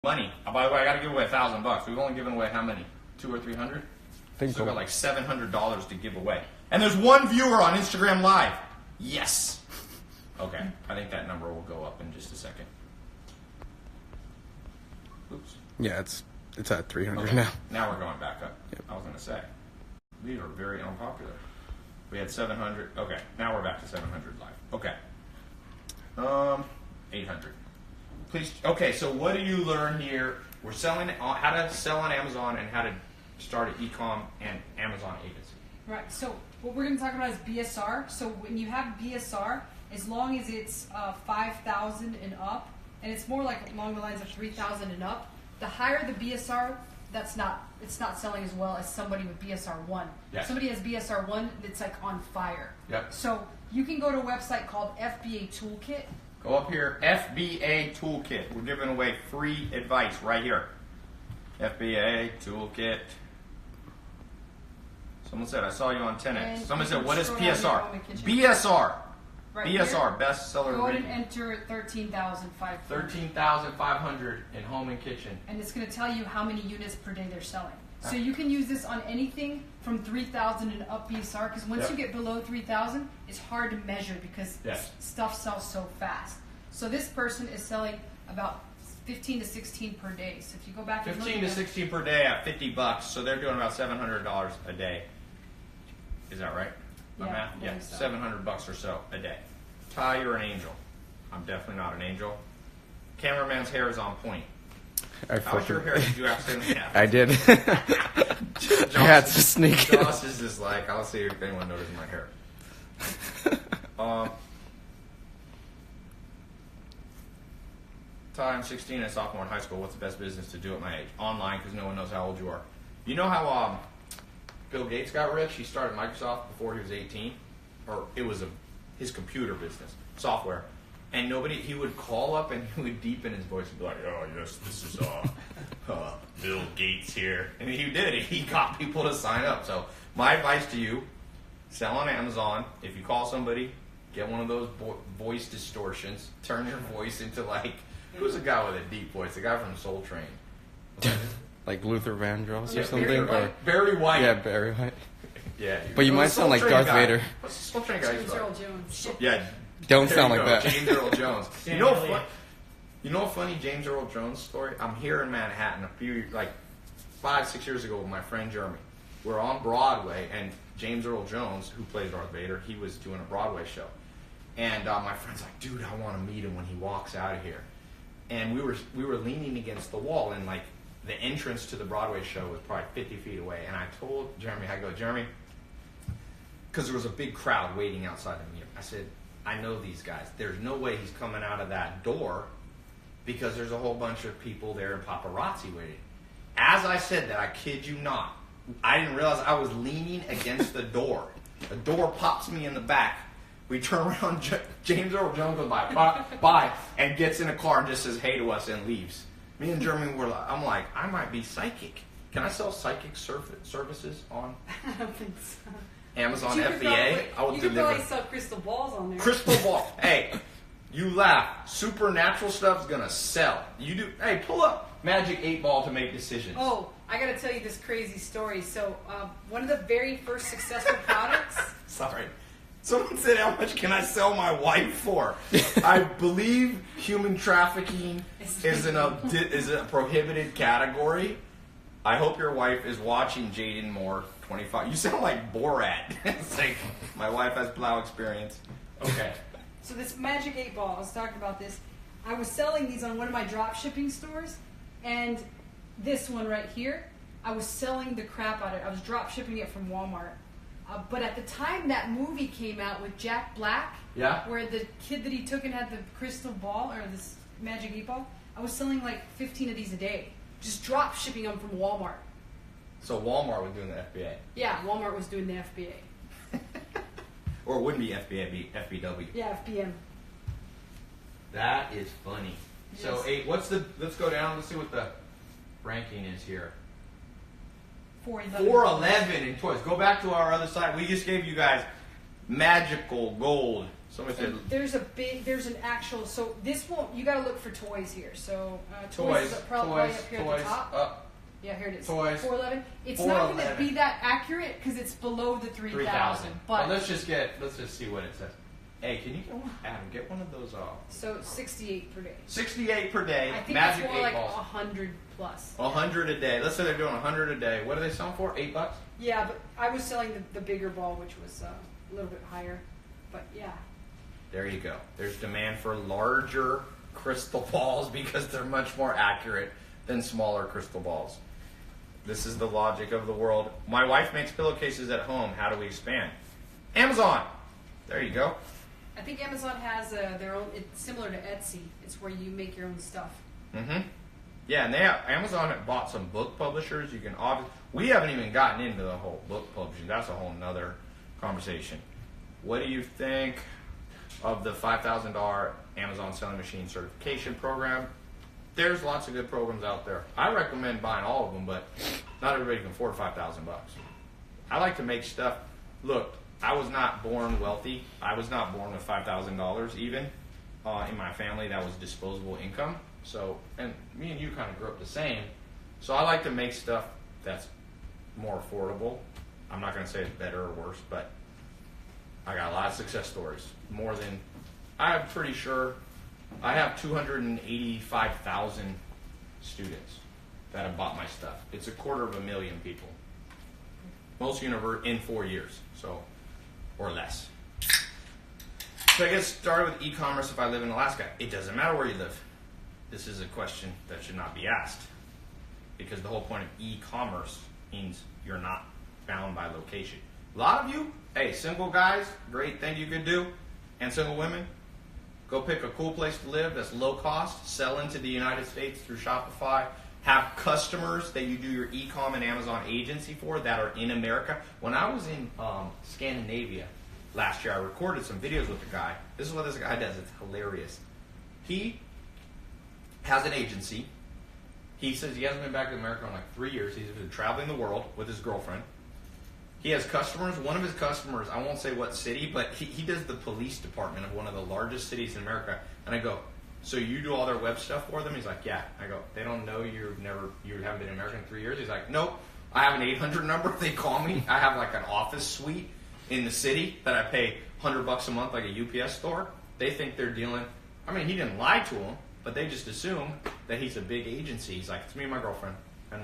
money. Oh, by the way, I got to give away $1,000. We've only given away how many? 200 or 300? I think Still so. got like $700 to give away. And there's one viewer on Instagram Live. Yes. Okay, I think that number will go up in just a second. Oops. Yeah, it's at 300 Okay. now. Now we're going back up. Yep. I was going to say. These are very unpopular. We had 700. Okay, now we're back to 700 live. Okay. 800. Please. Okay, so what do you learn here? We're selling how to sell on Amazon and how to start an e-com and Amazon agency. Right. So what we're going to talk about is BSR. So when you have BSR, as long as it's 5,000 and up, and it's more like along the lines of 3,000 and up, the higher the BSR, it's not selling as well as somebody with BSR 1. Yes. Somebody has BSR 1, it's like on fire. Yep. So you can go to a website called FBA Toolkit. Go up here, FBA Toolkit. We're giving away free advice right here. FBA Toolkit. Someone said, I saw you on 10X. And Someone you said, can what is scroll down PSR? here on the kitchen. BSR. Right BSR, here. bestseller. Go ahead rating. and enter 13,500. 13,500 in home and kitchen. And it's going to tell you how many units per day they're selling. So you can use this on anything from 3,000 and up BSR, because once Yep. you get below 3,000, it's hard to measure because Yes. stuff sells so fast. So this person is selling about 15 to 16 per day. So if you go back and look 15 at to them- 16 per day at $50, so they're doing about $700 a day. Is that right? My Yeah, math? I Yeah, believe so. $700 or so a day. Ty, you're an angel. I'm definitely not an angel. Cameraman's hair is on point. How's your hair? Did you accidentally have? I did. Josh, I had to sneak it. Josh is just like, I'll see if anyone notices my hair. Ty, I'm 16 and a sophomore in high school. What's the best business to do at my age? Online, because no one knows how old you are. You know how Bill Gates got rich? He started Microsoft before he was 18, or it was his computer business, software. And he would call up and he would deepen his voice and be like, oh, yes, this is Bill Gates here. And he did. He got people to sign up. So my advice to you, sell on Amazon. If you call somebody, get one of those voice distortions. Turn your voice into like, who's a guy with a deep voice? The guy from Soul Train. Like Luther Vandross Yeah, or something? Barry White. Or Barry White. yeah, Barry White. Yeah. But you Who's might the sound Soul like Train Darth guy? Vader. What's the Soul Train guy's James like? Earl Jones. Yeah. Don't There sound you like go, that. James Earl Jones. Sam You know Elliott. a funny James Earl Jones story? I'm here in Manhattan 5-6 years ago with my friend Jeremy. We're on Broadway, and James Earl Jones, who plays Darth Vader, he was doing a Broadway show. And my friend's like, dude, I want to meet him when he walks out of here. And we were leaning against the wall, and like the entrance to the Broadway show was probably 50 feet away. And I told Jeremy, Jeremy, because there was a big crowd waiting outside the museum. I said, I know these guys. There's no way he's coming out of that door because there's a whole bunch of people there and paparazzi waiting. As I said that, I kid you not, I didn't realize I was leaning against the door. The door pops me in the back. We turn around, James Earl Jones goes by, and gets in a car and just says hey to us and leaves. Me and Jeremy were like, I'm like, I might be psychic. Can I sell psychic services on I don't think so. Amazon You could FBA? I will you could deliver. probably sell crystal balls on there. Crystal ball. Hey, you laugh. Supernatural stuff's gonna sell. You do. Hey, pull up Magic 8 Ball to make decisions. Oh, I gotta tell you this crazy story. So, one of the very first successful products. Sorry. Someone said, how much can I sell my wife for? I believe human trafficking is a prohibited category. I hope your wife is watching Jaden Moore, 25. You sound like Borat. It's like, my wife has plow experience. Okay. So this Magic 8 Ball, I was talking about this. I was selling these on one of my drop shipping stores, and this one right here, I was selling the crap out of it. I was drop shipping it from Walmart. But at the time that movie came out with Jack Black, Yeah? where the kid that he took and had the crystal ball, or this Magic 8 Ball, I was selling like 15 of these a day. Just drop shipping them from Walmart. So Walmart was doing the FBA. Yeah, Walmart was doing the FBA. Or it wouldn't be FBA, it'd be FBW. Yeah, FBM. That is funny. So, Yes. let's go down, let's see what the ranking is here. 411. 411 in toys. Go back to our other side. We just gave you guys Magical gold. Somebody said And there's an actual. So this won't. You got to look for toys here. So toys, is probably up here at the top. up. Yeah, here it is. Toys. 411. It's not going to 411. be that accurate because it's below the 3,000. But let's just see what it says. Hey, can you get one? Adam, get one of those. so 68 per day. 68 per day. I think Magic it's more 8 like balls. 100 plus. 100 a day. Let's say they're doing 100 a day. What are they selling for? $8? Yeah, but I was selling the bigger ball, which was a little bit higher. But yeah. There you go. There's demand for larger crystal balls because they're much more accurate than smaller crystal balls. This is the logic of the world. My wife makes pillowcases at home. How do we expand? Amazon. There you go. I think Amazon has their own. It's similar to Etsy. It's where you make your own stuff. Mm-hmm. Yeah, and Amazon had bought some book publishers. You can we haven't even gotten into the whole book publishing. That's a whole nother conversation. What do you think of the $5,000 Amazon Selling Machine certification program? There's lots of good programs out there. I recommend buying all of them, but not everybody can afford $5,000. I like to make stuff. Look, I was not born wealthy. I was not born with $5,000 even in my family. That was disposable income. So, and me and you kind of grew up the same. So I like to make stuff that's more affordable. I'm not going to say it's better or worse, but I got a lot of success stories. More than, I'm pretty sure I have 285,000 students that have bought my stuff. It's 250,000 people. Most in 4 years, so, or less. So I get started with e-commerce if I live in Alaska. It doesn't matter where you live. This is a question that should not be asked, because the whole point of e-commerce means you're not bound by location. A lot of you, hey, single guys, great thing you could do, and single women, go pick a cool place to live that's low cost, sell into the United States through Shopify, have customers that you do your e-com and Amazon agency for that are in America. When I was in Scandinavia last year, I recorded some videos with a guy. This is what this guy does. It's hilarious. He has an agency. He says he hasn't been back to America in like 3 years. He's been traveling the world with his girlfriend. He has customers. One of his customers, I won't say what city, but he does the police department of one of the largest cities in America. And I go, so you do all their web stuff for them? He's like, yeah. I go, they don't know you haven't been in America in 3 years? He's like, nope. I have an 800 number. They call me. I have like an office suite in the city that I pay $100 a month, like a UPS store. They think they're dealing. I mean, he didn't lie to them, but they just assume that he's a big agency. He's like, it's me and my girlfriend, and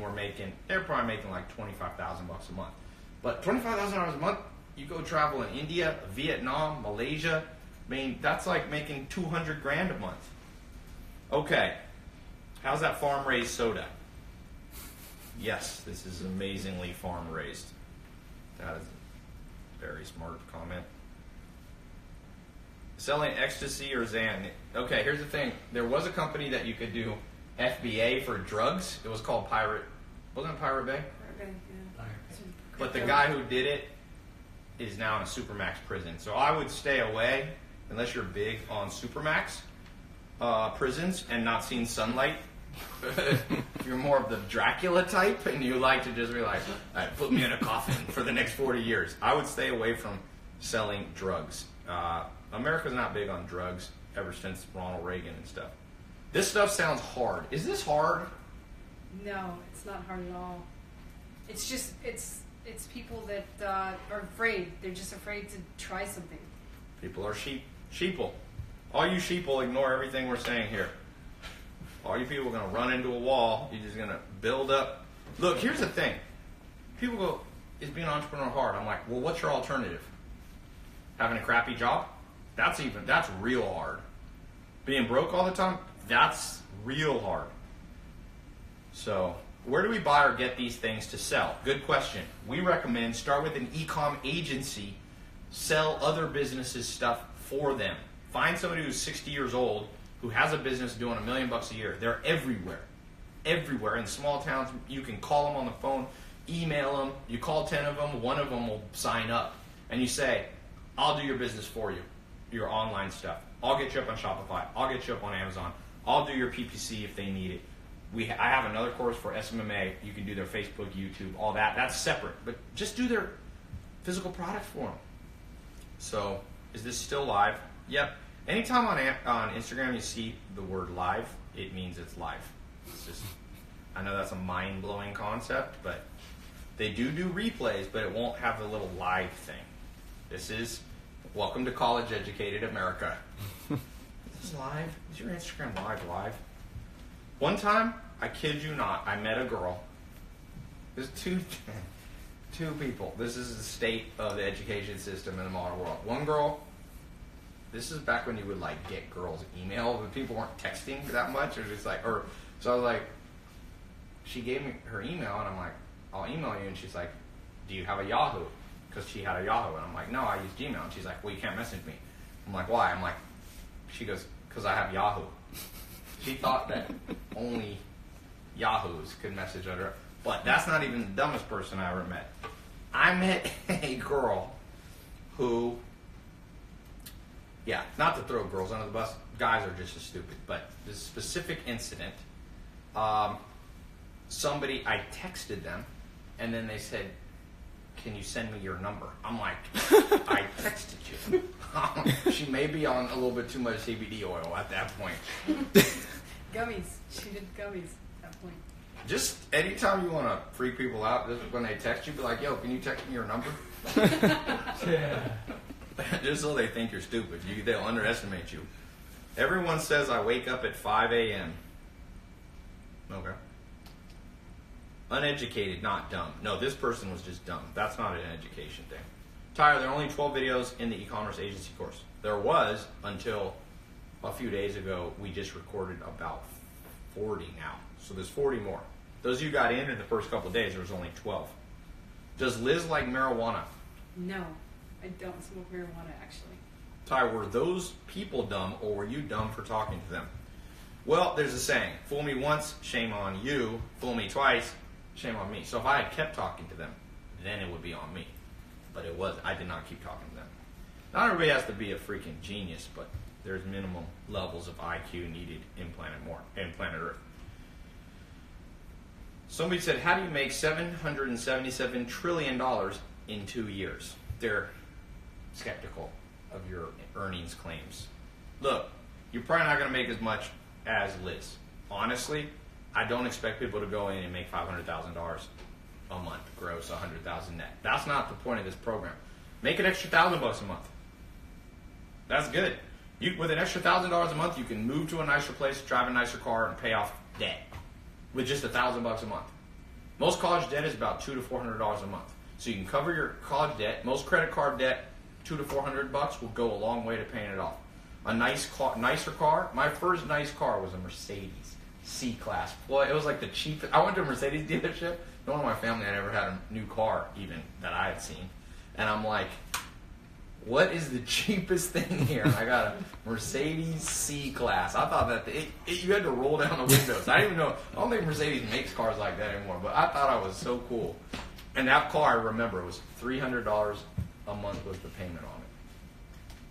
they're probably making like $25,000 a month. But $25,000 a month, you go travel in India, Vietnam, Malaysia. I mean, that's like making $200,000 a month. Okay, how's that farm-raised soda? Yes, this is amazingly farm-raised. That is a very smart comment. Selling ecstasy or Xan. Okay, here's the thing. There was a company that you could do FBA for drugs. It was called Pirate. Wasn't it Pirate Bay? Okay, yeah. But the guy who did it is now in a Supermax prison. So I would stay away unless you're big on Supermax prisons and not seen sunlight. If you're more of the Dracula type and you like to just be like, all right, put me in a coffin for the next 40 years, I would stay away from selling drugs. America's not big on drugs ever since Ronald Reagan and stuff. This stuff sounds hard. Is this hard? No, it's not hard at all. It's just, it's people that are afraid. They're just afraid to try something. People are sheeple. All you sheeple ignore everything we're saying here. All you people are going to run into a wall. You're just going to build up. Look, here's the thing. People go, is being an entrepreneur hard? I'm like, well, what's your alternative? Having a crappy job? That's real hard. Being broke all the time? That's real hard. So, where do we buy or get these things to sell? Good question. We recommend start with an e-com agency, sell other businesses stuff for them. Find somebody who's 60 years old who has a business doing $1 million a year. They're everywhere. Everywhere. In small towns, you can call them on the phone, email them. You call 10 of them, one of them will sign up. And you say, I'll do your business for you, your online stuff. I'll get you up on Shopify. I'll get you up on Amazon. I'll do your PPC if they need it. I have another course for SMMA. You can do their Facebook, YouTube, all that. That's separate. But just do their physical product for them. So, is this still live? Yep. Anytime on Instagram you see the word live, it means it's live. It's just, I know that's a mind-blowing concept, but they do replays, but it won't have the little live thing. This is, welcome to college educated America. This is live? Is your Instagram live? One time, I kid you not, I met a girl. There's two people. This is the state of the education system in the modern world. One girl, this is back when you would like get girls' email, but people weren't texting that much. Or just like, so I was like, she gave me her email, and I'm like, I'll email you, and she's like, do you have a Yahoo? Because she had a Yahoo, and I'm like, no, I use Gmail. And she's like, well, you can't message me. I'm like, why? I'm like, she goes, because I have Yahoo. She thought that only Yahoos could message her. But that's not even the dumbest person I ever met. I met a girl who, yeah, not to throw girls under the bus, guys are just as stupid, but this specific incident, somebody, I texted them, and then they said, can you send me your number? I'm like, I texted you. She may be on a little bit too much CBD oil at that point. Gummies. She did gummies at that point. Just anytime you want to freak people out, just when they text you, be like, yo, can you text me your number? Just so they think you're stupid. They'll underestimate you. Everyone says I wake up at 5 a.m. Okay. Uneducated, not dumb. No, this person was just dumb. That's not an education thing. Tyler, there are only 12 videos in the e-commerce agency course. There was until a few days ago. We just recorded about 40 now. So there's 40 more. Those of you got in the first couple of days, there was only 12. Does Liz like marijuana? No, I don't smoke marijuana, actually. Ty, were those people dumb, or were you dumb for talking to them? Well, there's a saying, fool me once, shame on you. Fool me twice, shame on me. So if I had kept talking to them, then it would be on me. But it was. I did not keep talking to them. Not everybody has to be a freaking genius, but there's minimum levels of IQ needed in planet Earth. Somebody said, how do you make $777 trillion in 2 years? They're skeptical of your earnings claims. Look, you're probably not going to make as much as Liz. Honestly, I don't expect people to go in and make $500,000 a month, gross $100,000 net. That's not the point of this program. Make an extra $1,000 a month. That's good. With an extra $1,000 a month, you can move to a nicer place, drive a nicer car, and pay off debt with just $1,000 a month. Most college debt is about $200 to $400 a month. So you can cover your college debt. Most credit card debt, $200 to $400 will go a long way to paying it off. A nicer car. My first nice car was a Mercedes C-Class. Well, it was like the cheapest. I went to a Mercedes dealership. No one in my family had ever had a new car, even that I had seen. And I'm like, what is the cheapest thing here? I got a Mercedes C-Class. I thought that you had to roll down the windows. I didn't even know. I don't think Mercedes makes cars like that anymore. But I thought I was so cool. And that car, I remember, it was $300 a month was the payment on it.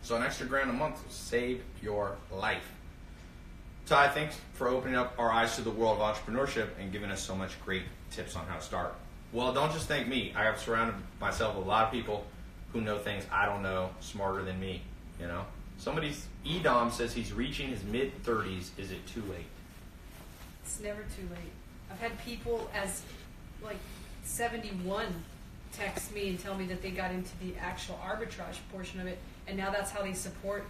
So an extra $1,000 a month will save your life. Ty, thanks for opening up our eyes to the world of entrepreneurship and giving us so much great tips on how to start. Well, don't just thank me. I have surrounded myself with a lot of people who know things I don't know, smarter than me, you know? Edom says he's reaching his mid-30s. Is it too late? It's never too late. I've had people as, 71 text me and tell me that they got into the actual arbitrage portion of it, and now that's how they support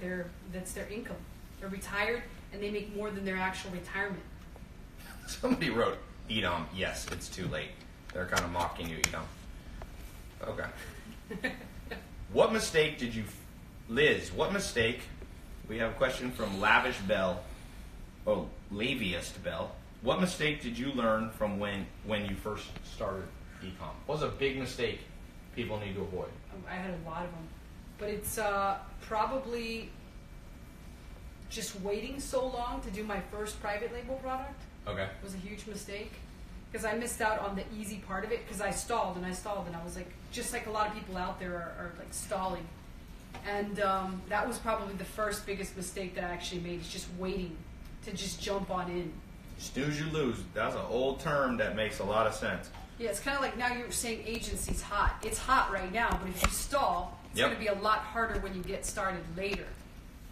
that's their income. They're retired, and they make more than their actual retirement. Somebody wrote, Edom, yes, it's too late. They're kind of mocking you, Edom. Okay. What mistake did you... Liz, what mistake... We have a question from Lavish Bell. Oh, Laviest Bell. What mistake did you learn from when you first started e-com? What was a big mistake people need to avoid? I had a lot of them. But it's probably just waiting so long to do my first private label product. Okay. Was a huge mistake. Because I missed out on the easy part of it because I stalled and I was like, just like a lot of people out there are like stalling. And that was probably the first biggest mistake that I actually made, is just waiting to just jump on in. Snooze, you lose. That's an old term that makes a lot of sense. Yeah, it's kind of like now you're saying agency's hot. It's hot right now, but if you stall, It's Yep. going to be a lot harder when you get started later.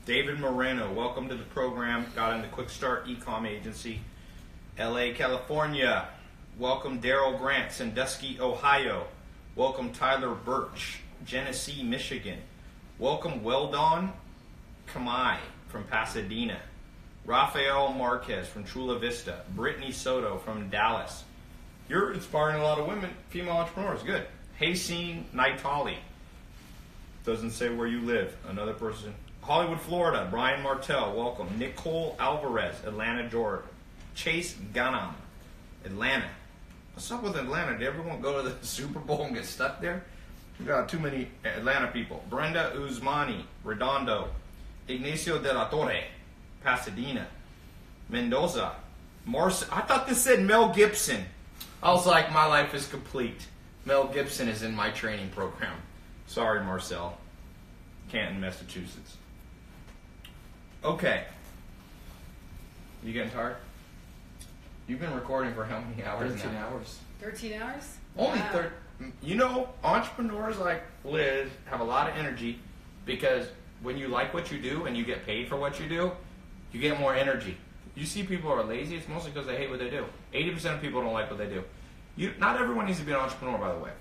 David Moreno, welcome to the program. Got in the Quick Start Ecom Agency, LA, California. Welcome Daryl Grant, Sandusky, Ohio. Welcome Tyler Birch, Genesee, Michigan. Welcome Weldon Kamai from Pasadena. Rafael Marquez from Chula Vista. Brittany Soto from Dallas. You're inspiring a lot of women, female entrepreneurs. Good. Haseen Naitali. Doesn't say where you live. Another person. Hollywood, Florida. Brian Martell, welcome. Nicole Alvarez, Atlanta, Georgia. Chase Ganam, Atlanta. What's up with Atlanta? Did everyone go to the Super Bowl and get stuck there? We got too many Atlanta people. Brenda Uzmani, Redondo. Ignacio de la Torre, Pasadena. Mendoza. I thought this said Mel Gibson. I was like, my life is complete. Mel Gibson is in my training program. Sorry, Marcel. Canton, Massachusetts. Okay. You getting tired? You've been recording for how many hours 13 now? hours. 13 hours? Only Wow. 30. You know, entrepreneurs like Liz have a lot of energy because when you like what you do and you get paid for what you do, you get more energy. You see people who are lazy, it's mostly because they hate what they do. 80% of people don't like what they do. Not everyone needs to be an entrepreneur, by the way.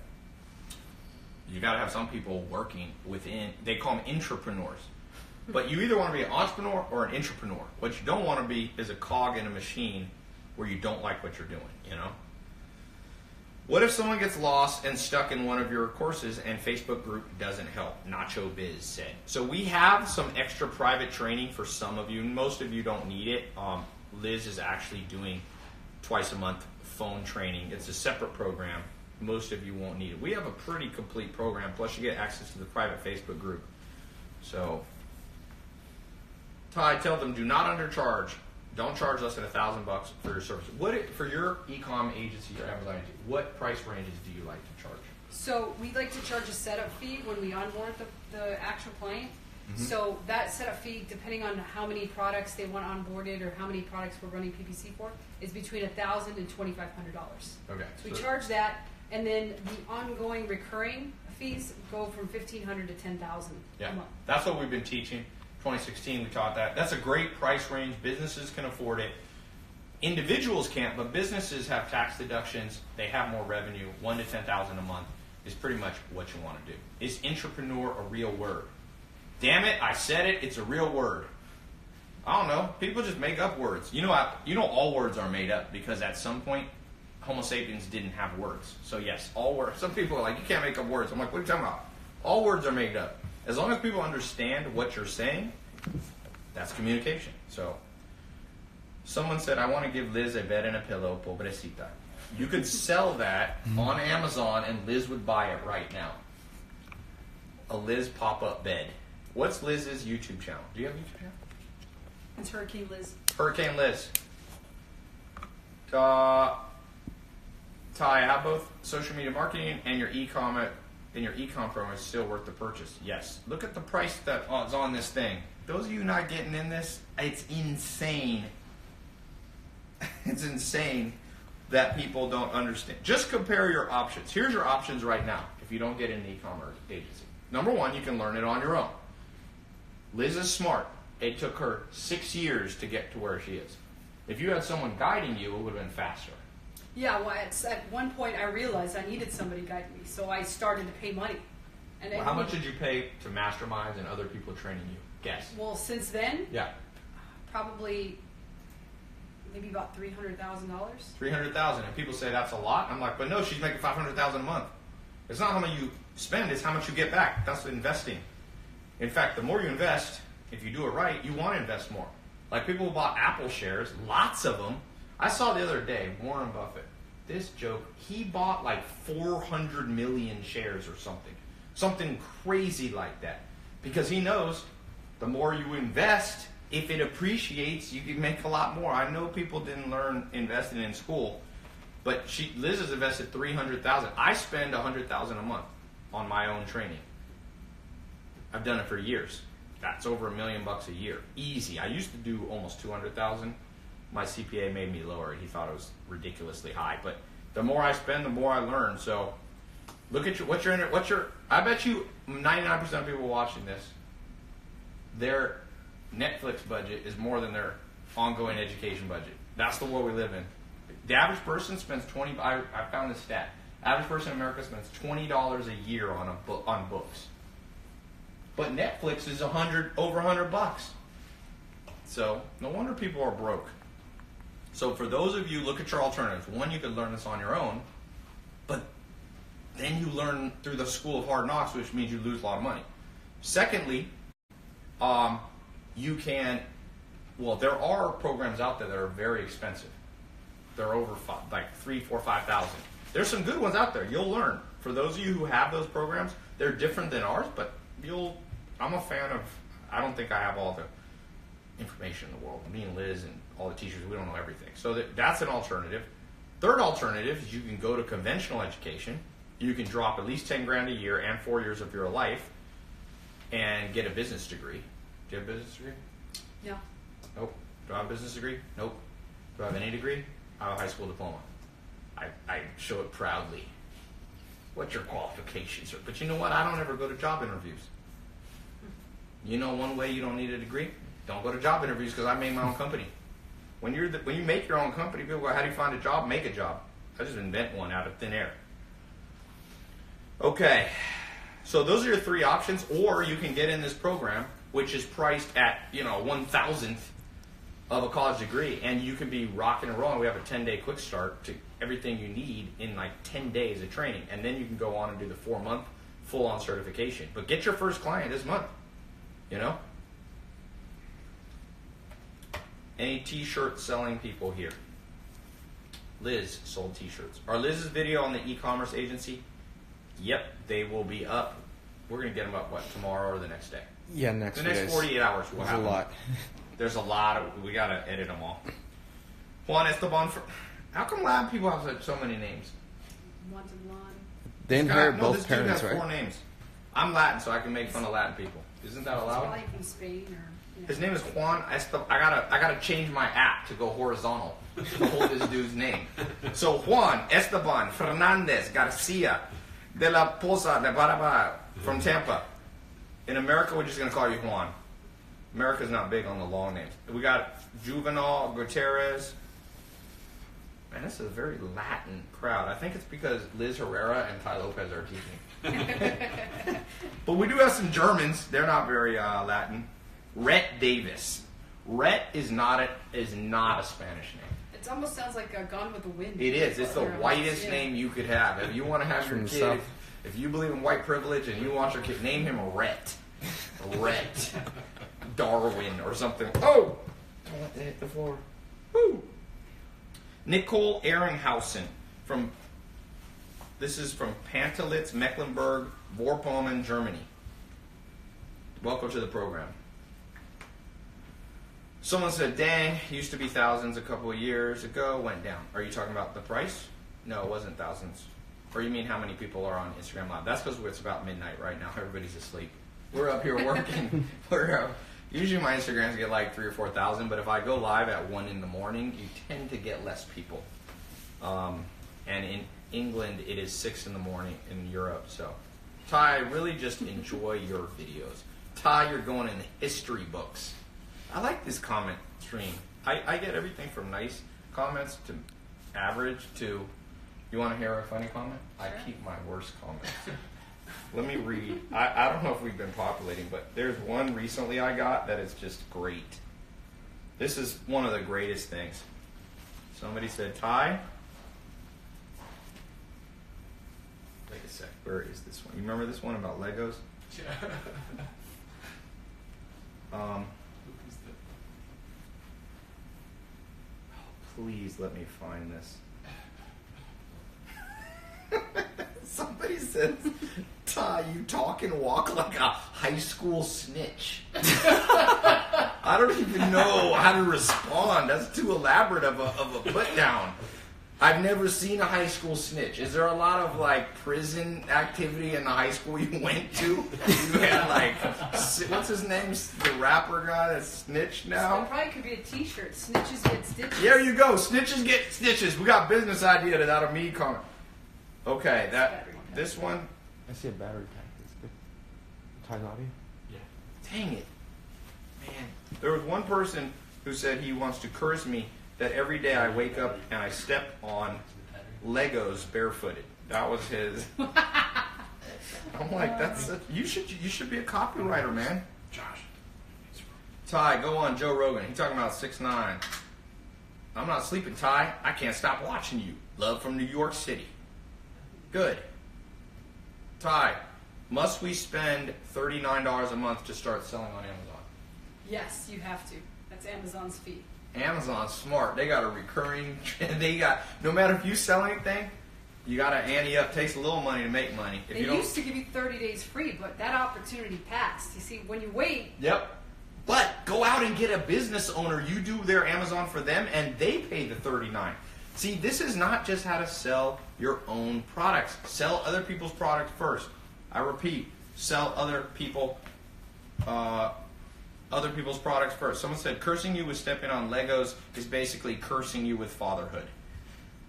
You got to have some people working within, they call them intrapreneurs. But you either want to be an entrepreneur or an intrapreneur. What you don't want to be is a cog in a machine where you don't like what you're doing, you know? What if someone gets lost and stuck in one of your courses and Facebook group doesn't help? Nacho Biz said. So we have some extra private training for some of you. Most of you don't need it. Liz is actually doing twice a month phone training. It's a separate program. Most of you won't need it. We have a pretty complete program. Plus you get access to the private Facebook group. So, Ty, tell them do not undercharge. Don't charge less than $1,000 for your service. For your e-com agency or Amazon agency, what price ranges do you like to charge? So we like to charge a setup fee when we onboard the actual client. So that setup fee, depending on how many products they want onboarded or how many products we're running PPC for, is between $1,000 and $2,500. Okay. So we charge that, and then the ongoing recurring fees go from $1,500 to $10,000 Yeah, a month. that's what we've been teaching. 2016, we taught that. That's a great price range. Businesses can afford it. Individuals can't, but businesses have tax deductions. They have more revenue. $1,000 to $10,000 a month is pretty much what you want to do. Is intrapreneur a real word? Damn it, I said it. It's a real word. I don't know. People just make up words. You know all words are made up because at some point, Homo sapiens didn't have words. So yes, all words. Some people are like, you can't make up words. I'm like, what are you talking about? All words are made up. As long as people understand what you're saying, that's communication. So, someone said, I want to give Liz a bed and a pillow, pobrecita. You could sell that on Amazon and Liz would buy it right now. A Liz pop-up bed. What's Liz's YouTube channel? Do you have a YouTube channel? It's Hurricane Liz. Hurricane Liz. Ty, how both social media marketing and your e-com program is still worth the purchase? Yes. Look at the price that is on this thing. Those of you not getting in this, it's insane. It's insane that people don't understand. Just compare your options. Here's your options right now if you don't get in an e-commerce agency. Number one, you can learn it on your own. Liz is smart. It took her 6 years to get to where she is. If you had someone guiding you, it would have been faster. Yeah, well, at one point I realized I needed somebody guiding me, so I started to pay money. And Well, how much did you pay to masterminds and other people training you? Guess. Well, since then, Yeah. probably maybe about $300,000. $300,000, and people say that's a lot. I'm like, but no, she's making $500,000 a month. It's not how much you spend; it's how much you get back. That's investing. In fact, the more you invest, if you do it right, you want to invest more. Like people who bought Apple shares, lots of them. I saw the other day Warren Buffett. This joke, he bought like 400 million shares or something crazy like that, because he knows the more you invest, if it appreciates, you can make a lot more. I know people didn't learn investing in school, but Liz has invested $300,000. I spend $100,000 a month on my own training. I've done it for years. That's over $1 million a year, easy. I used to do almost $200,000. My CPA made me lower it. He thought it was ridiculously high. But the more I spend, the more I learn. So Look at what's your. I bet you 99% of people watching this, their Netflix budget is more than their ongoing education budget. That's the world we live in. The average person spends I found this stat. Average person in America spends $20 a year on books. But Netflix is over $100. So no wonder people are broke. So for those of you, look at your alternatives. One, you could learn this on your own, but then you learn through the school of hard knocks, which means you lose a lot of money. Secondly, you can. Well, there are programs out there that are very expensive. They're over like 3, 4, 5,000. There's some good ones out there. You'll learn. For those of you who have those programs, they're different than ours, but I'm a fan of. I don't think I have all the information in the world. Me and Liz and all the teachers, we don't know everything. So that's an alternative. Third alternative is you can go to conventional education. You can drop at least 10 grand a year and 4 years of your life and get a business degree. Do you have a business degree? No. Nope. Do I have a business degree? Nope. Do I have any degree? I have a high school diploma. I show it proudly. What your qualifications are. But you know what? I don't ever go to job interviews. You know one way you don't need a degree? Don't go to job interviews because I made my own company. When you make your own company, people go, how do you find a job? Make a job. I just invent one out of thin air. Okay. So those are your three options. Or you can get in this program, which is priced at 1,000th of a college degree, and you can be rocking and rolling. We have a 10-day quick start to everything you need in like 10 days of training, and then you can go on and do the 4-month full-on certification. But get your first client this month. Any t-shirt selling people here? Liz sold t-shirts. Are Liz's video on the e-commerce agency? Yep, they will be up. We're going to get them up, tomorrow or the next day? Yeah, the next 48 hours. We'll have a lot. There's a lot. We got to edit them all. Juan Esteban. How come Latin people have so many names? Wanted blonde. They inherit both this parents, dude has right? 4 names. I'm Latin, so I can make fun of Latin people. Isn't that allowed? Probably from Spain or. His name is Juan Esteban. I gotta change my app to go horizontal to hold this dude's name. So Juan Esteban Fernandez Garcia de la Poza de Baraba from Tampa. In America, we're just gonna call you Juan. America's not big on the long names. We got Juvenal Gutierrez. Man, this is a very Latin crowd. I think it's because Liz Herrera and Ty Lopez are teaching. But we do have some Germans. They're not very Latin. Rhett Davis. Rhett is not a Spanish name. It almost sounds like Gone with the Wind. It is. It's the whitest name you could have. If you want to have your From kid, South. if you believe in white privilege and you want your kid, name him Rhett. Rhett. Darwin or something. Oh! Don't let that hit the floor. Woo! Nicole Ehringhausen this is from Pantelitz, Mecklenburg, Vorpommern, Germany. Welcome to the program. Someone said, dang, used to be thousands a couple of years ago, went down. Are you talking about the price? No, it wasn't thousands. Or you mean how many people are on Instagram Live? That's because it's about midnight right now. Everybody's asleep. We're up here working. Usually my Instagrams get like 3,000 or 4,000, but if I go live at 1 in the morning, you tend to get less people. And in England, it is 6 in the morning in Europe. So, Ty, really just enjoy your videos. Ty, you're going in the history books. I like this comment stream. I get everything from nice comments to average to, you want to hear a funny comment? Sure. I keep my worst comments. Let me read. I don't know if we've been populating, but there's one recently I got that is just great. This is one of the greatest things. Somebody said, Ty. Wait a sec. Where is this one? You remember this one about Legos? Please let me find this. Somebody says, Ty, you talk and walk like a high school snitch. I don't even know how to respond. That's too elaborate of a put down. I've never seen a high school snitch. Is there a lot of like prison activity in the high school you went to? You had like, what's his name? The rapper guy that's snitched now? That probably could be a t-shirt. Snitches get stitches. There you go. Snitches get stitches. We got business idea out of me comment. Okay, This one, I see a battery pack. That's good. Time audio? dang it. Man. There was one person who said he wants to curse me that every day I wake up and I step on Legos barefooted. That was his. I'm like, you should be a copywriter, man. Josh. Ty, go on Joe Rogan. He's talking about 6ix9ine. I'm not sleeping, Ty. I can't stop watching you. Love from New York City. Good. Ty, must we spend $39 a month to start selling on Amazon? Yes, you have to. That's Amazon's fee. Amazon's smart. They got a recurring. No matter if you sell anything, you got to ante up. Takes a little money to make money. If They you don't, used to give you 30 days free, but that opportunity passed. You see, when you wait, Yep. But go out and get a business owner. You do their Amazon for them, and they pay the $39. See, this is not just how to sell your own products. Sell other people's products first. I repeat, sell other people's products first. Someone said cursing you with stepping on Legos is basically cursing you with fatherhood.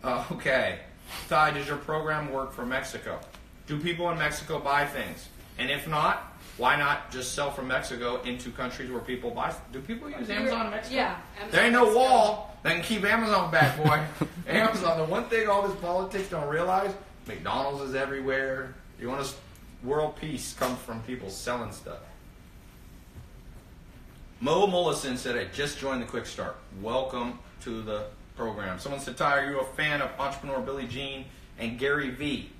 Okay. Ty, does your program work for Mexico? Do people in Mexico buy things? And if not, why not just sell from Mexico into countries where people buy? Do people use Amazon in Mexico? yeah. Amazon There ain't no Mexico. wall that can keep Amazon back, boy. Amazon, the one thing all this politics don't realize, McDonald's is everywhere. You want to world peace comes from people selling stuff. Mo Mollison said, I just joined the Quick Start. Welcome to the program. Someone said, Ty, are you a fan of entrepreneur Billy Jean and Gary Vee?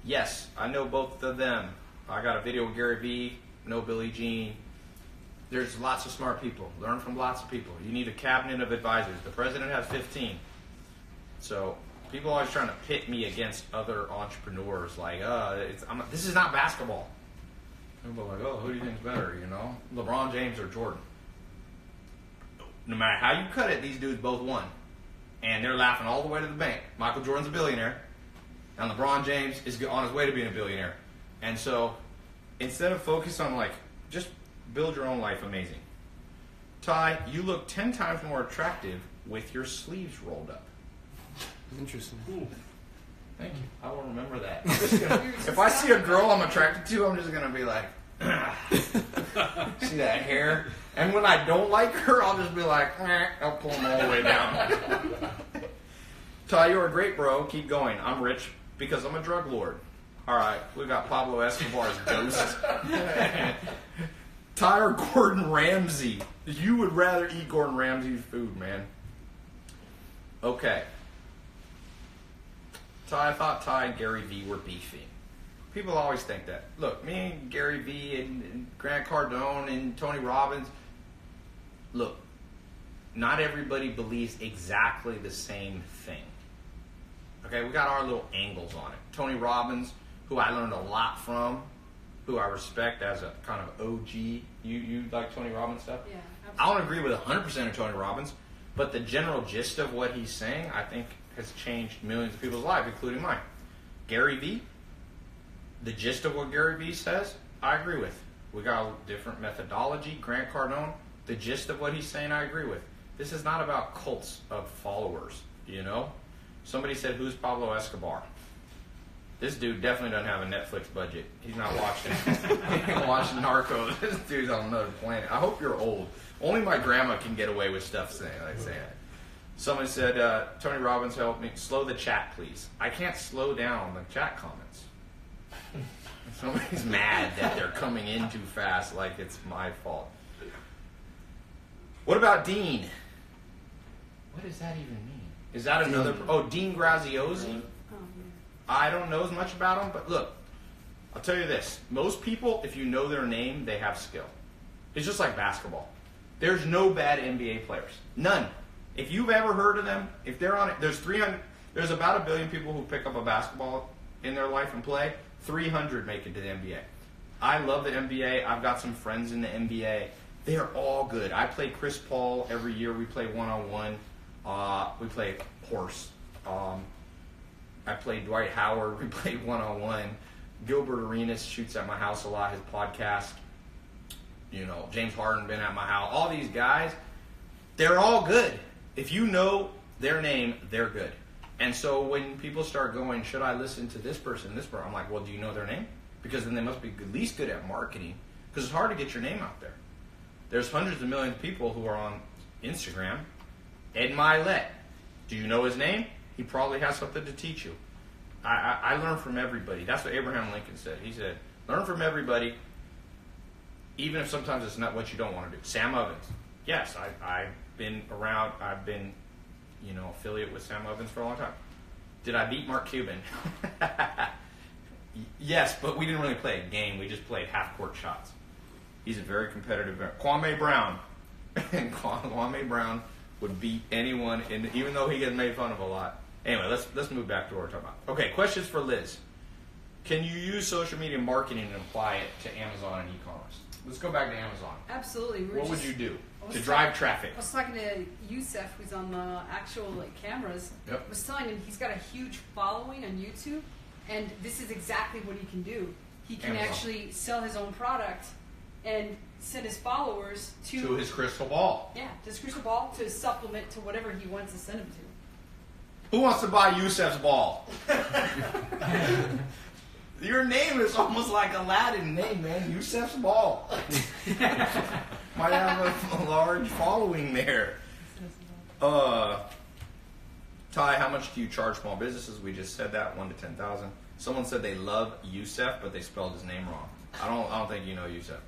Yes, I know both of them. I got a video with Gary Vee, know Billy Jean. There's lots of smart people. Learn from lots of people. You need a cabinet of advisors. The president has 15. So people are always trying to pit me against other entrepreneurs. Like, this is not basketball. People are like, oh, who do you think's better, you know? LeBron James or Jordan? No matter how you cut it, these dudes both won. And they're laughing all the way to the bank. Michael Jordan's a billionaire. And LeBron James is on his way to being a billionaire. And so, instead of focus on, just build your own life amazing. Ty, you look 10 times more attractive with your sleeves rolled up. Interesting. Thank you. I will remember that. If I see a girl I'm attracted to, I'm just going to be like, see that hair? And when I don't like her, I'll just be like, I'll pull them all the way down. Ty, you're a great bro. Keep going. I'm rich because I'm a drug lord. All right, we got Pablo Escobar's ghost. Ty or Gordon Ramsay? You would rather eat Gordon Ramsay's food, man. Okay. Ty, I thought Ty and Gary Vee were beefing. People always think that. Look, me and Gary Vee and Grant Cardone and Tony Robbins, look, not everybody believes exactly the same thing. Okay, we got our little angles on it. Tony Robbins, who I learned a lot from, who I respect as a kind of OG. You like Tony Robbins stuff? Yeah, absolutely. I don't agree with 100% of Tony Robbins, but the general gist of what he's saying, I think, has changed millions of people's lives, including mine. Gary Vee, the gist of what Gary Vee says, I agree with. We got a different methodology. Grant Cardone, the gist of what he's saying, I agree with. This is not about cults of followers, you know? Somebody said, who's Pablo Escobar? This dude definitely doesn't have a Netflix budget. He's not watching. He ain't watching Narcos. This dude's on another planet. I hope you're old. Only my grandma can get away with stuff saying that. Somebody said, Tony Robbins, help me. Slow the chat, please. I can't slow down the chat comments. Somebody's mad that they're coming in too fast, like it's my fault. What about Dean? What does that even mean? Is that another... Oh, Dean Graziosi? I don't know as much about him, but look, I'll tell you this. Most people, if you know their name, they have skill. It's just like basketball. There's no bad NBA players. None. If you've ever heard of them, if they're on it, there's about 1 billion people who pick up a basketball in their life and play. 300 make it to the NBA. I love the NBA. I've got some friends in the NBA. They're all good. I play Chris Paul every year. We play one-on-one. We play horse. I play Dwight Howard. We play one-on-one. Gilbert Arenas shoots at my house a lot. His podcast. You know, James Harden been at my house. All these guys, they're all good. If you know their name, they're good. And so when people start going, should I listen to this person, I'm like, well, do you know their name? Because then they must be at least good at marketing, because it's hard to get your name out there. There's hundreds of millions of people who are on Instagram. Ed Milet, do you know his name? He probably has something to teach you. I learn from everybody. That's what Abraham Lincoln said. He said, learn from everybody, even if sometimes it's not what you don't want to do. Sam Ovens. Yes, I've been around. I've been, affiliate with Sam Ovens for a long time. Did I beat Mark Cuban? Yes, but we didn't really play a game. We just played half-court shots. He's a very competitive guy. Kwame Brown. And Kwame Brown would beat anyone, even though he gets made fun of a lot. Anyway, let's move back to what we're talking about. Okay, questions for Liz. Can you use social media marketing and apply it to Amazon and e-commerce? Let's go back to Amazon. Absolutely. What would you do to drive traffic? I was talking to Youssef, who's on the actual cameras. Yep. I was telling him he's got a huge following on YouTube, and this is exactly what he can do. He can Amazon. actually sell his own product and send his followers To his crystal ball. Yeah, to his crystal ball to supplement to whatever he wants to send him to. Who wants to buy Yusef's ball? Your name is almost like Aladdin name, man. Yusef's ball. Might have a large following there. Ty, how much do you charge small businesses? We just said that, 1 to 10,000. Someone said they love Yusef, but they spelled his name wrong. I don't think you know Yusef.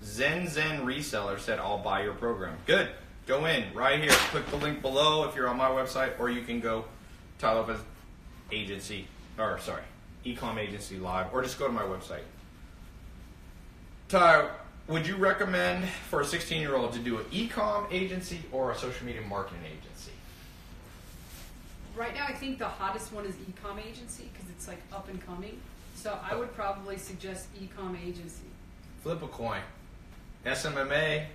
Zen Reseller said, I'll buy your program. Good. Go in right here. Click the link below if you're on my website, or you can go Ty Lopez Agency, Ecom Agency Live, or just go to my website. Ty, would you recommend for a 16-year-old to do an ecom agency or a social media marketing agency? Right now, I think the hottest one is e-com agency because it's like up and coming. So I would probably suggest e-com agency. Flip a coin. SMMA,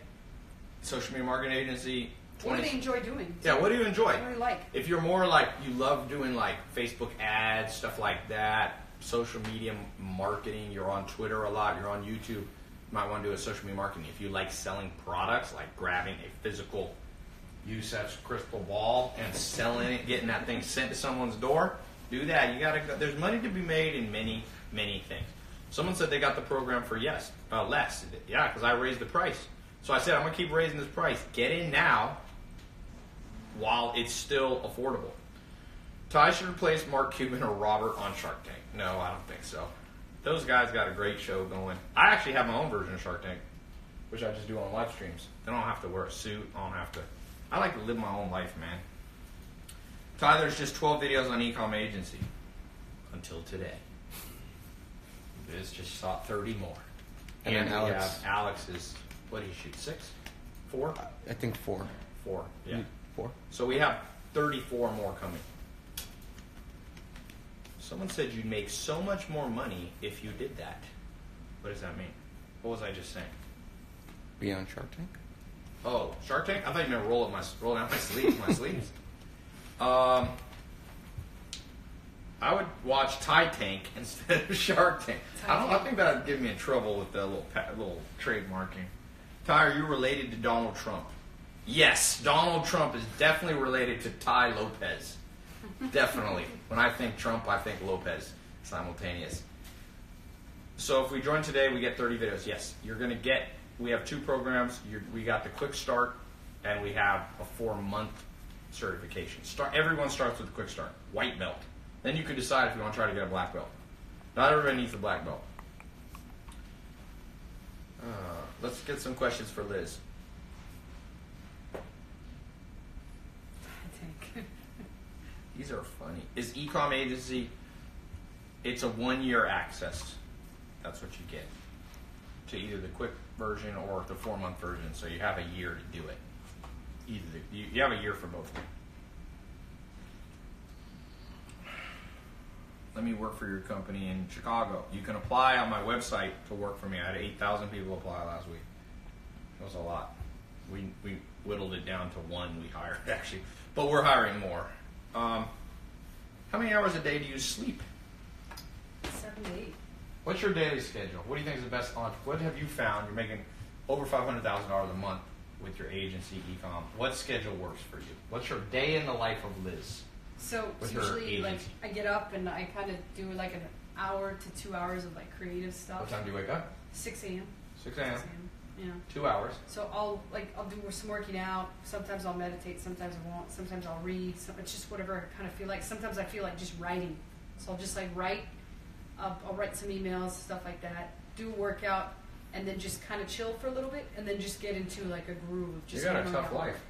social media marketing agency. What do they enjoy doing? Yeah, what do you enjoy? What do they like? If you're more like, you love doing like Facebook ads, stuff like that, social media marketing, you're on Twitter a lot, you're on YouTube, you might want to do a social media marketing. If you like selling products, like grabbing a physical Yusef's crystal ball and selling it, getting that thing sent to someone's door, do that. You gotta. There's money to be made in many, many things. Someone said they got the program for less. Yeah, because I raised the price. So I said, I'm going to keep raising this price. Get in now while it's still affordable. Ty should replace Mark Cuban or Robert on Shark Tank. No, I don't think so. Those guys got a great show going. I actually have my own version of Shark Tank, which I just do on live streams. I don't have to wear a suit. I like to live my own life, man. Ty, there's just 12 videos on Ecom Agency until today. Biz just saw 30 more. And then Alex. Alex is, what do you shoot, 6? 4? I think 4. 4, yeah. 4. So we have 34 more coming. Someone said you'd make so much more money if you did that. What does that mean? What was I just saying? Be on Shark Tank? Oh, Shark Tank? I thought you meant roll out my sleeves. I would watch Ty Tank instead of Shark Tank. I think that would get me in trouble with the little trademarking. Ty, are you related to Donald Trump? Yes, Donald Trump is definitely related to Ty Lopez. Definitely. When I think Trump, I think Lopez. Simultaneous. So if we join today, we get 30 videos. Yes, you're going to get, we have 2 programs. We got the Quick Start, and we have a 4-month certification. Everyone starts with a Quick Start, white belt. Then you can decide if you want to try to get a black belt. Not everybody needs a black belt. Let's get some questions for Liz. These are funny. Is Ecom Agency, it's a 1-year access. That's what you get. To either the quick version or the 4-month version. So you have a year to do it. You have a year for both. Let me work for your company in Chicago. You can apply on my website to work for me. I had 8,000 people apply last week. It was a lot. We whittled it down to 1 we hired, actually. But we're hiring more. How many hours a day do you sleep? 7 to 8. What's your daily schedule? What do you think is the best? What have you found? You're making over $500,000 a month. with your agency, e-com, what schedule works for you? What's your day in the life of Liz? So With it's her usually like agency. I get up and I kind of do like an hour to 2 hours of like creative stuff. What time do you wake up? 6 a.m. 6 a.m. Yeah. 2 hours. So I'll do some working out. Sometimes I'll meditate. Sometimes I won't. Sometimes I'll read. It's just whatever I kind of feel like. Sometimes I feel like just writing. So I'll just like write. I'll write some emails, stuff like that. Do a workout, and then just kind of chill for a little bit, and then just get into like a groove of just. You got a hammering tough out. life.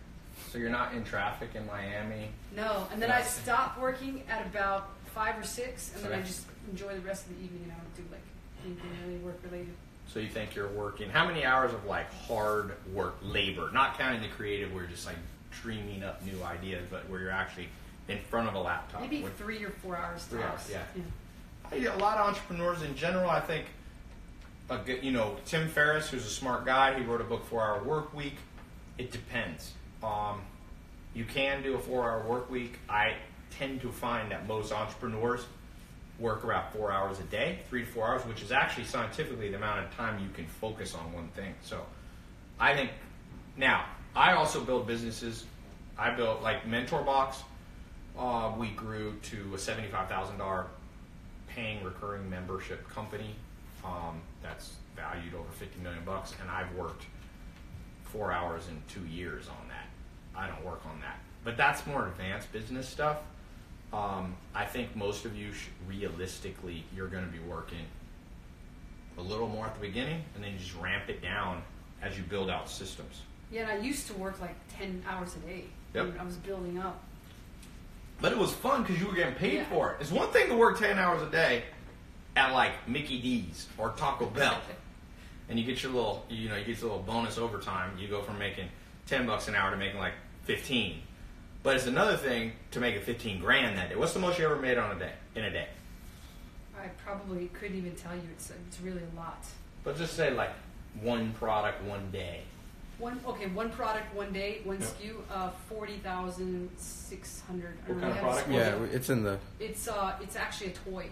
So you're not in traffic in Miami. No, and then I stop working at about 5 or 6, and then I Okay. just enjoy the rest of the evening, and I don't do like anything really work related. So you think you're working, how many hours of like hard work, labor, not counting the creative where you're just like dreaming up new ideas, but where you're actually in front of a laptop? Maybe With 3 or 4 hours. 3 hours, tops. yeah. A lot of entrepreneurs in general, I think, Tim Ferriss, who's a smart guy, he wrote a book, 4 Hour Work Week. It depends. You can do a 4 hour work week. I tend to find that most entrepreneurs work around 4 hours a day, 3 to 4 hours, which is actually scientifically the amount of time you can focus on one thing. So I think, now, I also build businesses. I built like MentorBox. We grew to a $75,000 paying recurring membership company that's valued over $50 million, and I've worked 4 hours in 2 years on that. I don't work on that, but that's more advanced business stuff. I think most of you realistically, you're going to be working a little more at the beginning, and then you just ramp it down as you build out systems. Yeah, and I used to work like 10 hours a day. Yep. When I was building up. But it was fun because you were getting paid Yeah. for it. It's one thing to work 10 hours a day at like Mickey D's or Taco Bell, and you get your little, you get your little bonus overtime. You go from making $10 an hour to making like 15. But it's another thing to make it 15 grand that day. What's the most you ever made on a day? In a day? I probably couldn't even tell you. It's really a lot. But just say like one product, one day. One product, one day, one Yep. SKU, 40,600. What kind of product? Yeah, it's in the. It's actually a toy.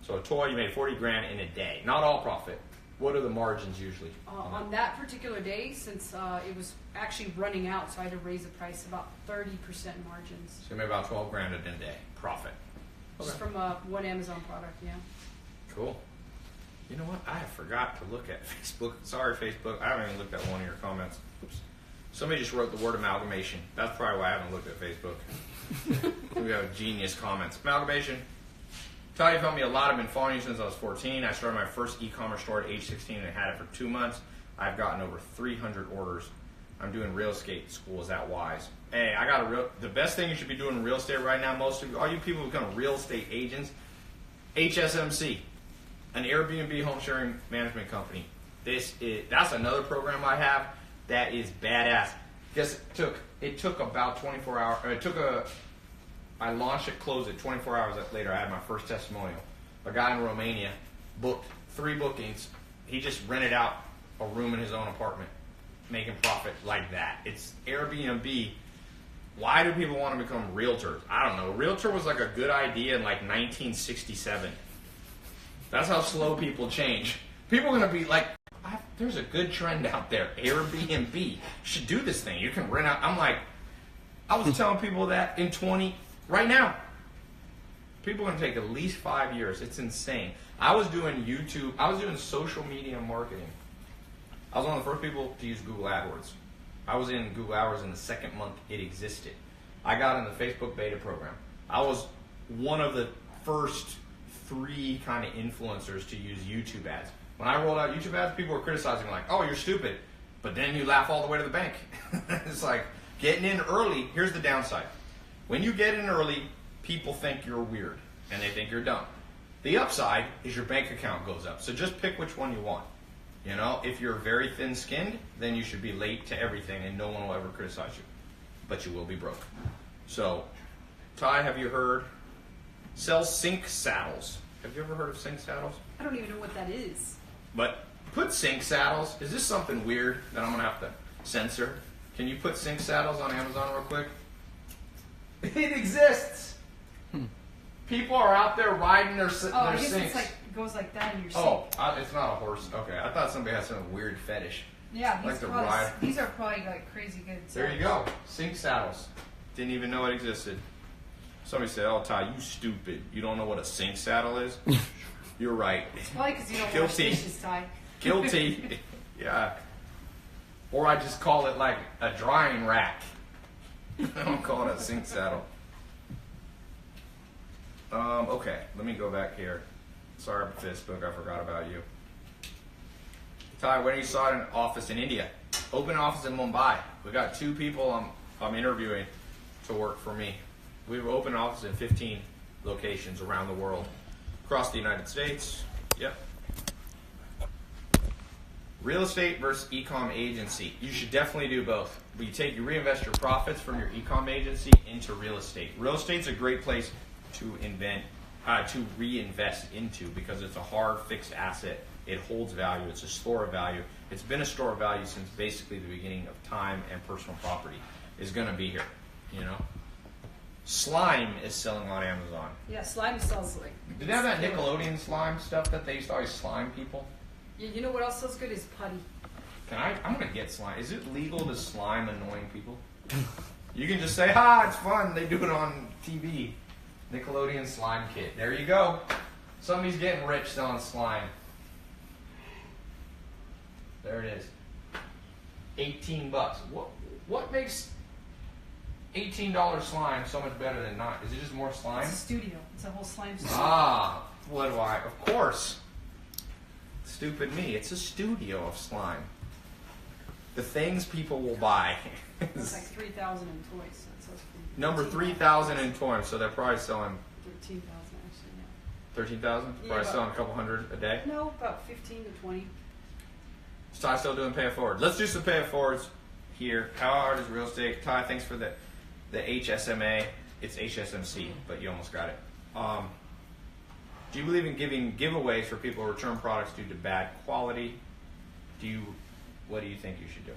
So a toy, you made 40 grand in a day. Not all profit. What are the margins usually? On that particular day, since it was actually running out, so I had to raise the price about 30% margins. So you made about 12 grand in a day profit. Just from one Amazon product, yeah. Cool. You know what? I forgot to look at Facebook. Sorry, Facebook. I haven't even looked at one of your comments. Oops. Somebody just wrote the word amalgamation. That's probably why I haven't looked at Facebook. We have genius comments. Amalgamation. Talia told me a lot. I've been following you since I was 14. I started my first e-commerce store at age 16 and had it for 2 months. I've gotten over 300 orders. I'm doing real estate school. Is that wise? Hey, the best thing you should be doing in real estate right now, most of you, all you people who become real estate agents, HSMC, an Airbnb home sharing management company. That's another program I have that is badass. Guess it took about 24 hours. I launched it, closed it. 24 hours later, I had my first testimonial. A guy in Romania booked 3 bookings. He just rented out a room in his own apartment, making profit like that. It's Airbnb. Why do people want to become realtors? I don't know. Realtor was like a good idea in like 1967. That's how slow people change. People are going to be like, there's a good trend out there. Airbnb. You should do this thing. You can rent out. I'm like, I was telling people that right now. People are going to take at least 5 years. It's insane. I was doing YouTube. I was doing social media marketing. I was one of the first people to use Google AdWords. I was in Google AdWords in the second month it existed. I got in the Facebook beta program. I was one of the first 3 kind of influencers to use YouTube ads. When I rolled out YouTube ads, people were criticizing me like, oh, you're stupid. But then you laugh all the way to the bank. It's like getting in early. Here's the downside. When you get in early, people think you're weird and they think you're dumb. The upside is your bank account goes up. So just pick which one you want. If you're very thin-skinned, then you should be late to everything and no one will ever criticize you. But you will be broke. So, Ty, have you heard? Sell sink saddles. Have you ever heard of sink saddles? I don't even know what that is. But put sink saddles. Is this something weird that I'm going to have to censor? Can you put sink saddles on Amazon real quick? It exists. People are out there riding their sinks. I guess it's like it goes like that in your sink. Oh, it's not a horse. Okay, I thought somebody had some weird fetish. Yeah, Like the ride. these are probably like crazy good. There you go. Sink saddles. Didn't even know it existed. Somebody said, "Oh, Ty, you stupid. You don't know what a sink saddle is." You're right. It's probably because you don't wash Guilty. dishes, Ty. Guilty. Yeah. Or I just call it like a drying rack. I don't call it a sink saddle. Okay, let me go back here. Sorry, Facebook, I forgot about you. Ty, when you saw an office in India? Open an office in Mumbai. We got 2 people I'm interviewing to work for me. We've opened an office in 15 locations around the world. Across the United States. Yep. Real estate versus e-com agency. You should definitely do both. You reinvest your profits from your e-com agency into real estate. Real estate's a great place to reinvest into because it's a hard fixed asset. It holds value. It's a store of value. It's been a store of value since basically the beginning of time, and personal property is going to be here. You know, slime is selling on Amazon. Yeah, slime sells like. Did they have that Nickelodeon slime stuff that they used to always slime people? Yeah, you know what else sells good is putty. I'm gonna get slime. Is it legal to slime annoying people? You can just say, "Ha, it's fun." They do it on TV. Nickelodeon slime kit. There you go. Somebody's getting rich selling slime. There it is. $18. What makes $18 slime so much better than not? Is it just more slime? It's a studio. It's a whole slime studio. Ah, what do I? Of course. Stupid me. It's a studio of slime. The things people will buy. It's like 3,000 in toys. So it sells for Number 3,000 in toys, so they're probably selling 13,000 actually. 13,000. Yeah, Probably about- selling a couple hundred a day. Yeah. No, about 15 to 20. Is Ty still doing pay it forward? Let's do some pay it forwards here. How hard is real estate? Ty, thanks for the HSMA. It's HSMC, but you almost got it. Do you believe in giving giveaways for people who return products due to bad quality? What do you think you should do?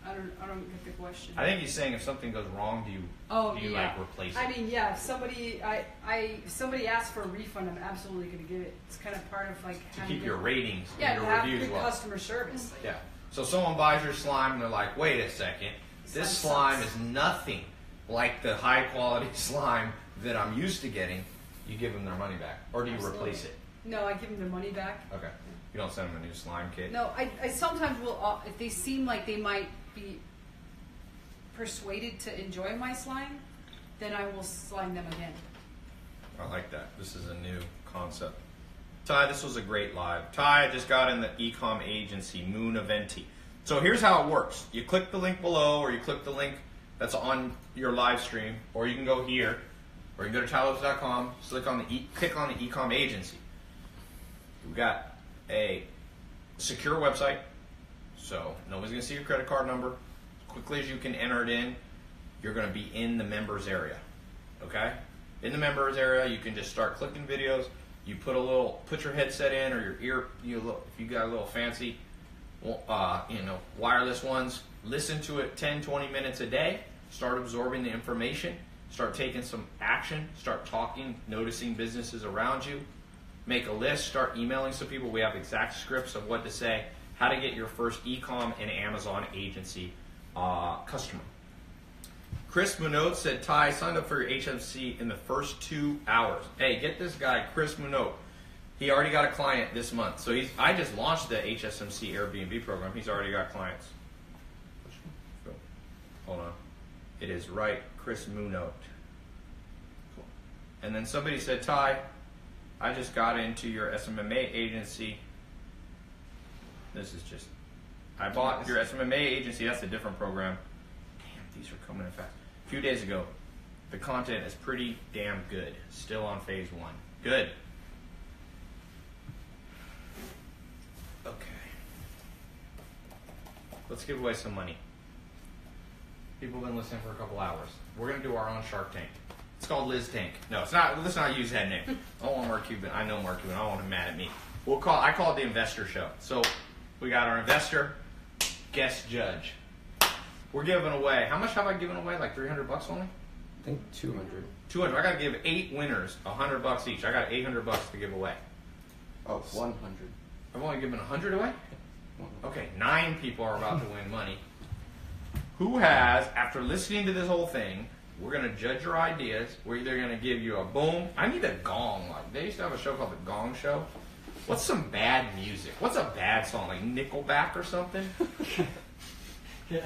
I don't get the question. I think he's saying if something goes wrong, do you like replace it? I mean, yeah. If somebody asks for a refund, I'm absolutely going to give it. It's kind of part of like to having keep your ratings yeah, and to your have reviews good well. customer service. Like, Yeah. So someone buys your slime and they're like, wait a second, this Slime slime sucks. is nothing like the high quality slime that I'm used to getting. You give them their money back, or do you Absolutely. replace it? No, I give them their money back. Okay. You don't send them a new slime kit. No, I sometimes will if they seem like they might be persuaded to enjoy my slime, then I will slime them again. I like that. This is a new concept. Ty, this was a great live. Ty just got in the ecom agency, Moon Eventi. So here's how it works. You click the link below, or you click the link that's on your live stream, or you can go here, or you can go to tylopes.com, click on the ecom agency. We've got a secure website, so nobody's going to see your credit card number. As quickly as you can enter it in, you're going to be in the members area. Okay? In the members area, you can just start clicking videos. You put your headset in, or your ear. If you got a little fancy, wireless ones. Listen to it 10, 20 minutes a day. Start absorbing the information. Start taking some action. Start talking, noticing businesses around you. Make a list. Start emailing some people. We have exact scripts of what to say. How to get your first e-com and Amazon agency customer. Chris Munot said, Ty, signed up for your HMC in the first 2 hours. Hey, get this guy, Chris Munot. He already got a client this month. So I just launched the HSMC Airbnb program. He's already got clients. Hold on. It is right, Chris Munot. Cool. And then somebody said, Ty, I just got into your SMMA agency. This is just, I bought your SMMA agency. That's a different program. Damn, these are coming in fast. A few days ago, the content is pretty damn good. Still on phase 1. Good. Okay. Let's give away some money. People have been listening for a couple hours. We're going to do our own Shark Tank. It's called Liz Tank. No, it's not. Let's not use that name. I don't want Mark Cuban. I know Mark Cuban. I don't want him mad at me. I call it the Investor Show. So we got our investor, guest judge. We're giving away. How much have I given away? Like $300 only? I think 200. 200. I got to give 8 winners $100 each. I got $800 to give away. Oh, 100. I've only given 100 away. Okay, 9 people are about to win money. Who has, after listening to this whole thing, we're going to judge your ideas. We're either going to give you a boom. I need a gong. Like, they used to have a show called The Gong Show. What's some bad music? What's a bad song? Like Nickelback or something? Yeah.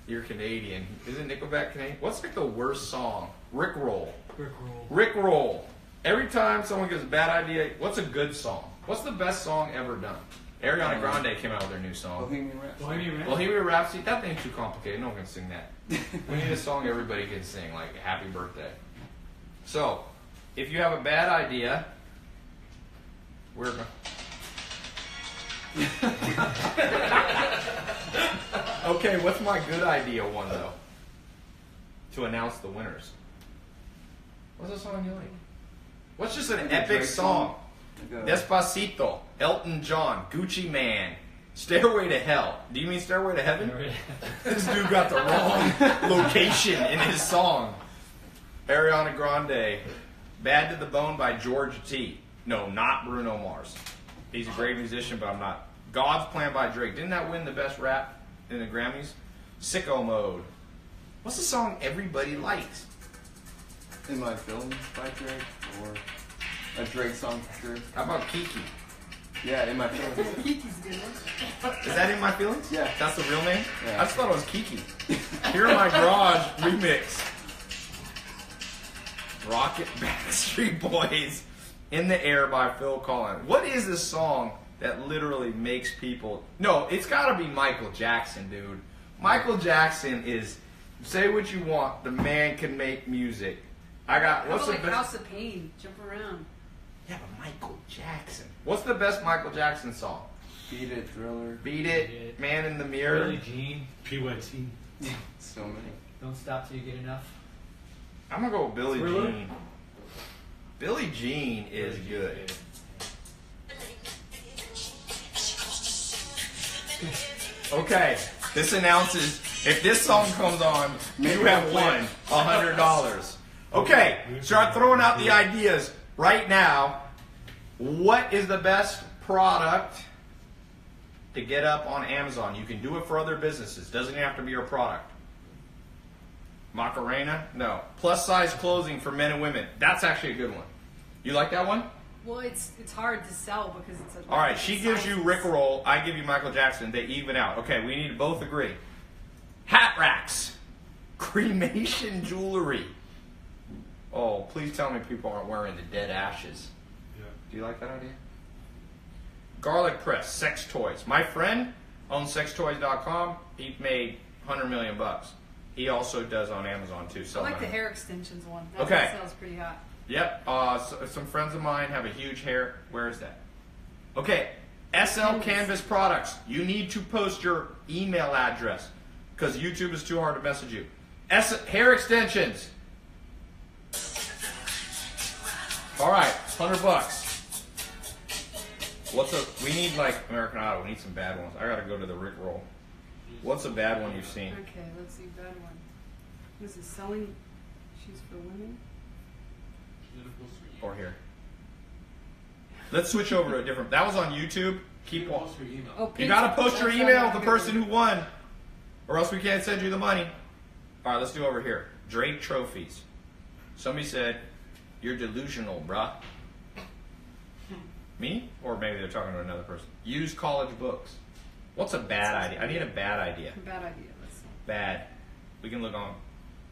You're Canadian. Isn't Nickelback Canadian? What's like the worst song? Rickroll. Rickroll. Rickroll. Every time someone gives a bad idea, what's a good song? What's the best song ever done? Ariana Grande came out with their new song. Bohemian Rhapsody. Bohemian Rhapsody. That thing's too complicated. No one can sing that. We need a song everybody can sing, like Happy Birthday. So, if you have a bad idea, we're going Okay, what's my good idea one, though? To announce the winners. What's the song you like? What's just an epic song? Despacito, Elton John, Gucci Man, Stairway to Hell. Do you mean Stairway to Heaven? This dude got the wrong location in his song. Ariana Grande, Bad to the Bone by George T. No, not Bruno Mars. He's a great musician, but I'm not. God's Plan by Drake. Didn't that win the best rap in the Grammys? Sicko Mode. What's the song everybody likes? In My Feelings by Drake, or a Drake song for sure. How about Kiki? Yeah, In My Feelings. Kiki's good one. Is that In My Feelings? Yeah. That's the real name? Yeah. I just thought it was Kiki. Here in My Garage remix. Rocket Backstreet Boys, In the Air by Phil Collins. What is this song that literally makes people... No, it's got to be Michael Jackson, dude. Michael Jackson is... Say what you want, the man can make music. I got... What's How the about like best... House of Pain? Jump around. Yeah, but Michael Jackson. What's the best Michael Jackson song? Beat It, Thriller. Beat It, Man in the Mirror. Billie Jean, PYT. So many. Don't stop till you get enough. I'm going to go with Billie Thriller? Jean. Billie Jean is good. Okay, this announces if this song comes on, you have won $100. Okay, start throwing out the ideas right now. What is the best product to get up on Amazon? You can do it for other businesses. Doesn't have to be your product. Macarena? No. Plus size clothing for men and women. That's actually a good one. You like that one? Well, it's hard to sell because it's a... All right, she gives you Rickroll. I give you Michael Jackson. They even out. Okay, we need to both agree. Hat racks. Cremation jewelry. Oh, please tell me people aren't wearing the dead ashes. Yeah. Do you like that idea? Garlic press, sex toys. My friend owns sextoys.com. He made $100 million. He also does on Amazon too. I like the hair extensions one. That Okay. sells pretty hot. Yep. Some friends of mine have a huge hair. Where is that? Okay. SL Canvas products. You need to post your email address because YouTube is too hard to message you. Hair extensions. All right, $100. We need like American Idol. We need some bad ones. I gotta go to the Rickroll. What's a bad one you've seen? Okay, let's see. Bad one. This is selling shoes for women. Or here. Let's switch over to a different. That was on YouTube. Keep on. Oh, You gotta post your email of the Okay. person who won, or else we can't send you the money. All right, let's do over here. Drake trophies. Somebody said, "You're delusional, bruh." Me? Or maybe they're talking to another person. Use college books. What's a bad idea? I need a bad idea. Bad idea. Let's see. Bad. We can look on.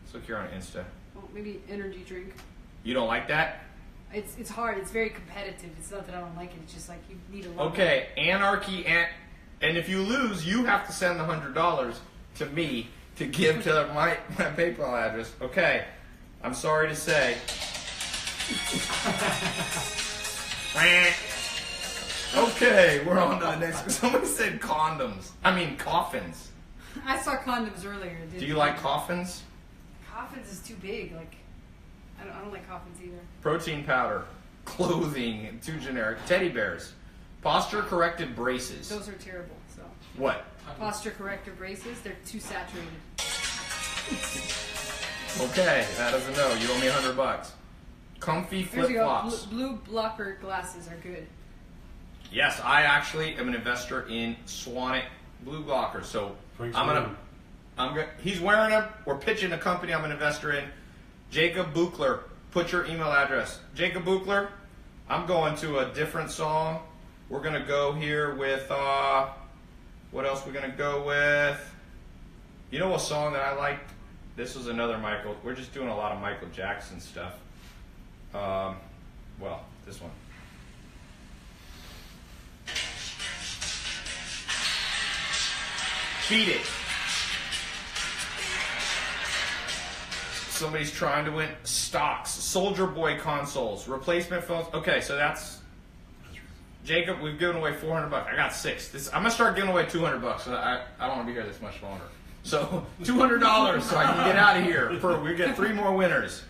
Let's look here on Insta. Well, maybe energy drink. You don't like that? It's hard. It's very competitive. It's not that I don't like it. It's just like you need a lot. Okay, anarchy, and if you lose, you have to send the $100 to me to give to my PayPal address. Okay, I'm sorry to say. Okay, we're on to the next. Somebody said condoms. I mean coffins. I saw condoms earlier. Do you like coffins? Coffins is too big. Like, I don't like coffins either. Protein powder, clothing, too generic. Teddy bears, posture corrected braces. Those are terrible. So What? posture corrector braces. They're too saturated. Okay, that doesn't know. You owe me $100. Comfy There flip you go. flops. Blue blocker glasses are good. Yes, I actually am an investor in Swannick blue blockers. So Frank's I'm wearing gonna. He's wearing them. We're pitching a company I'm an investor in. Jacob Buchler. Put your email address. Jacob Buchler. I'm going to a different song. We're gonna go here with what else we're gonna go with? You know a song that I liked? This was another Michael. We're just doing a lot of Michael Jackson stuff. Well, this one. Beat it. Somebody's trying to win stocks, Soldier Boy consoles, replacement phones. Okay, so that's Jacob. We've given away $400. I got 6. I'm gonna start giving away $200. So I don't want to be here this much longer. So $200 so I can get out of here. We get 3 more winners.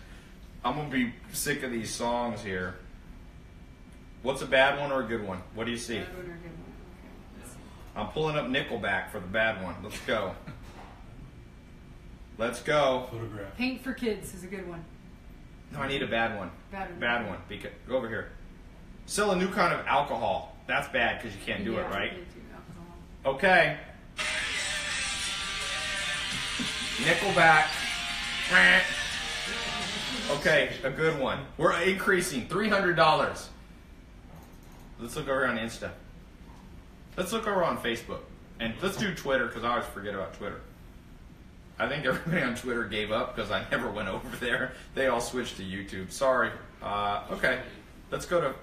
I'm gonna be sick of these songs here. What's a bad one or a good one? What do you see? Bad one or good one? Okay, let's see. I'm pulling up Nickelback for the bad one. Let's go. Let's go. photograph. Paint for Kids is a good one. No, I need a bad one. Bad one. Bad one. Because, go over here. Sell a new kind of alcohol. That's bad because you can't do it, Yeah, right? can't do alcohol. Okay. Nickelback. Okay, a good one. We're increasing. $300. Let's look over on Insta. Let's look over on Facebook. And let's do Twitter because I always forget about Twitter. I think everybody on Twitter gave up because I never went over there. They all switched to YouTube. Sorry. Okay. Let's go to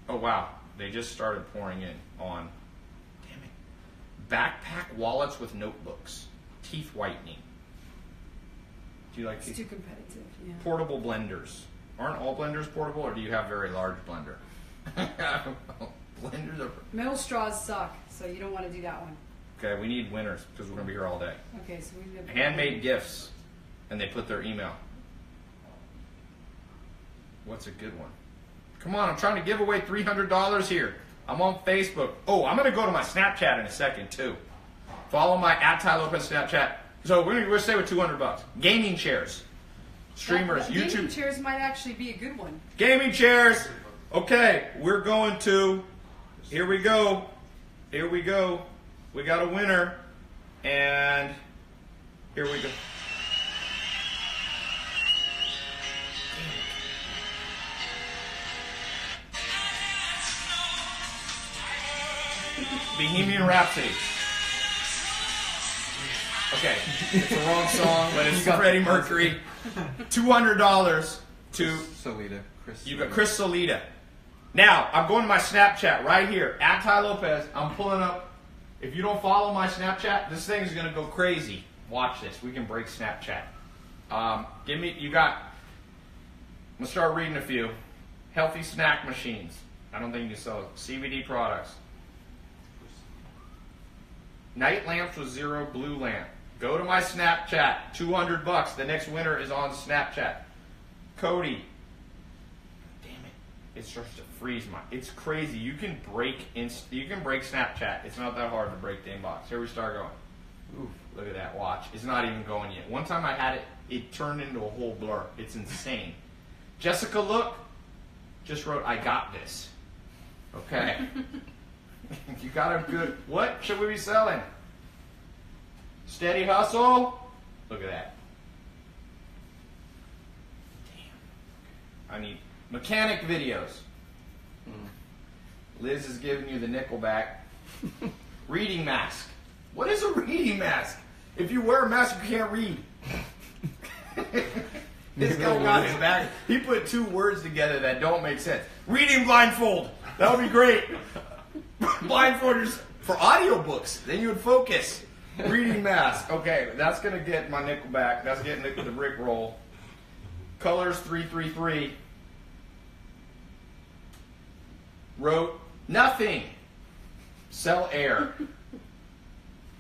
oh wow. They just started pouring in on, damn it. Backpack wallets with notebooks. Teeth whitening. Do you like It's teeth? too competitive. Yeah. Portable blenders. Aren't all blenders portable or do you have a very large blender? I don't know. Blenders are... Metal straws suck, so you don't want to do that one. Okay, we need winners because we're going to be here all day. Okay, so we need Handmade gifts. And they put their email. What's a good one? Come on, I'm trying to give away $300 here. I'm on Facebook. Oh, I'm going to go to my Snapchat in a second, too. Follow my @Lopez Snapchat. So we're going to stay with $200. Gaming chairs. Streamers, YouTube. Gaming chairs might actually be a good one. Gaming chairs. Okay, we're going to. Here we go. Here we go. We got a winner. And here we go. Bohemian Rhapsody. Okay, it's the wrong song, but it's Freddie Mercury. $200 to Solita. Chris. you got Chris Solita. Now I'm going to my Snapchat right here at Ty Lopez. I'm pulling up. If you don't follow my Snapchat, this thing is gonna go crazy. Watch this. We can break Snapchat. Give me. You got. I'm gonna start reading a few. Healthy snack machines. I don't think you can sell it. CBD products. Night lamps with zero blue lamp. Go to my Snapchat. $200. The next winner is on Snapchat. Cody. Damn it! It starts to freeze my. It's crazy. You can break Snapchat. It's not that hard to break the inbox. Here we start going. Oof! Look at that watch. It's not even going yet. One time I had it. It turned into a whole blur. It's insane. Jessica, look. Just wrote, I got this. Okay. You got a good. What should we be selling? Steady hustle. Look at that. Damn. I need mechanic videos. Liz is giving you the Nickelback. Reading mask. What is a reading mask? If you wear a mask, you can't read. This guy got his back. He put 2 words together that don't make sense. Reading blindfold. That would be great. Blindfolders for audiobooks. Then you would focus. Reading mask. Okay, that's going to get my Nickelback. That's getting the brick roll. Colors 333. Wrote nothing. Sell air.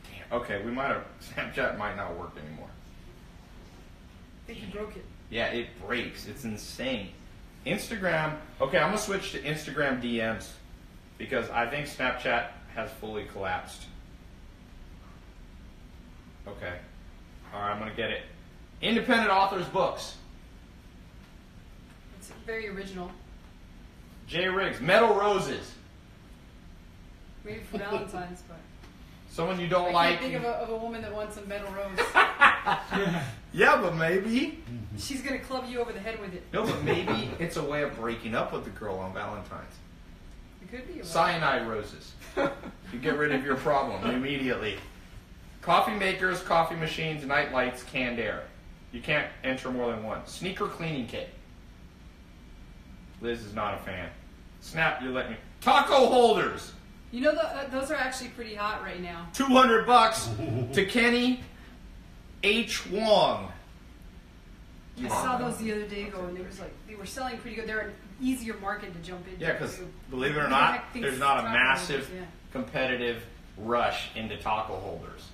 Damn. Okay, we might have. Snapchat might not work anymore. I think you broke it. Yeah, it breaks. It's insane. Instagram. Okay, I'm gonna switch to Instagram DMs because I think Snapchat has fully collapsed. Okay. All right, I'm gonna get it. Independent authors books. It's very original. Jay Riggs, metal roses. Maybe for Valentine's, but Someone you don't I like. can't think of a woman that wants a metal rose. Yeah, but maybe. She's gonna club you over the head with it. No, but maybe it's a way of breaking up with the girl on Valentine's. It could be. Cyanide roses. You get rid of your problem immediately. Coffee makers, coffee machines, night lights, canned air. You can't enter more than one. Sneaker cleaning kit. Liz is not a fan. Snap, you let me. Taco holders. You know, those are actually pretty hot right now. $200 to Kenny H. Wong. I saw those the other day ago, and they were selling pretty good. They're an easier market to jump into. Yeah, because too. believe it or I not, think there's not a taco massive holders, yeah. competitive rush into taco holders.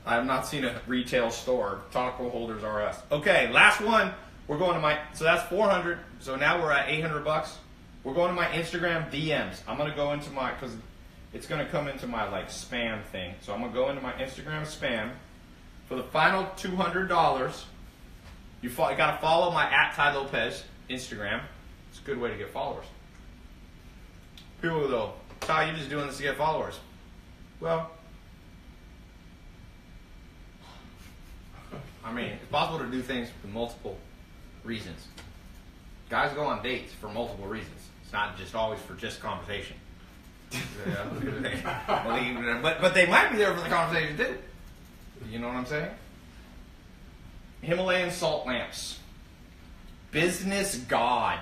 I have not seen a retail store. Taco holders are us. Okay, last one. We're going to my. So that's 400. So now we're at $800. We're going to my Instagram DMs. I'm gonna go into my because it's gonna come into my like spam thing. So I'm gonna go into my Instagram spam for the final $200. You gotta follow my @Ty Lopez Instagram. It's a good way to get followers. People though, Ty, you're just doing this to get followers. Well, I mean, it's possible to do things for multiple reasons. Guys go on dates for multiple reasons. It's not just always for just conversation. but they might be there for the conversation too. You know what I'm saying? Himalayan salt lamps. Business god.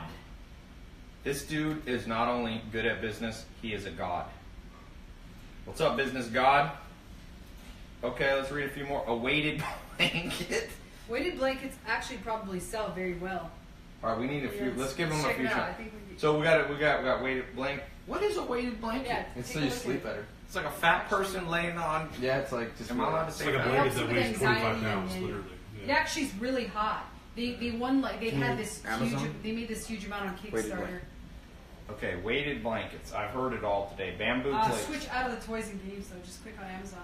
This dude is not only good at business, he is a god. What's up, business god? Okay, let's read a few more. A weighted blanket. Weighted blankets actually probably sell very well. All right, we need a few. Let's give them a check few it out. shots. I think we So we got weighted blanket. What is a weighted blanket? Yeah, It's take so a you look at sleep it. better. It's like a fat person laying on. Yeah, it's like just. Am I allowed to It's say like a that? blanket helps that with weighs anxiety 25 pounds, and- literally. It Yeah. actually is really hot. They won like they had this Amazon? huge. They made this huge amount on Weighted Kickstarter. blanket. Okay, weighted blankets. I've heard it all today. Bamboo plates. Switch out of the toys and games though. Just click on Amazon.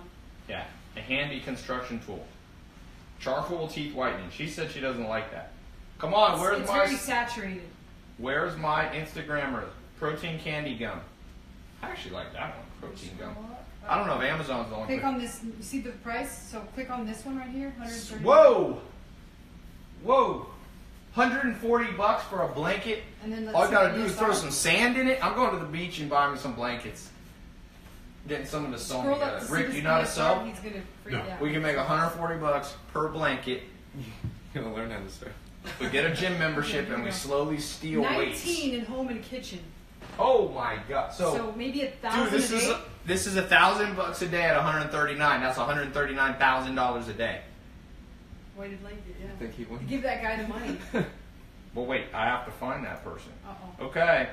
Yeah, a handy construction tool. Charcoal teeth whitening. She said she doesn't like that. Come on, It's very saturated. where's my Instagrammer? Protein candy gum. I actually like that one. Protein gum. I don't know if Amazon's the only Click thing. on this. You see the price? So click on this one right here. 130. Whoa! Whoa! $140 for a blanket. And then All I gotta do let's is throw some sand in it. I'm going to the beach and buying me some blankets. Getting some of the sewn Scroll up together. to see Rick, this you know how to PS sew? card, he's gonna freak No. out. We can make $140 per blanket. You're gonna learn how to sew. We get a gym membership and we slowly steal 19 weights. in home and kitchen. Oh my god! So maybe $1,000 dude, this a is day. this is $1,000 a day at 139. That's $139,000 a day. Weighted blanket, yeah. I think he won. Give that guy the money. Well, wait, I have to find that person. Uh-oh. Okay.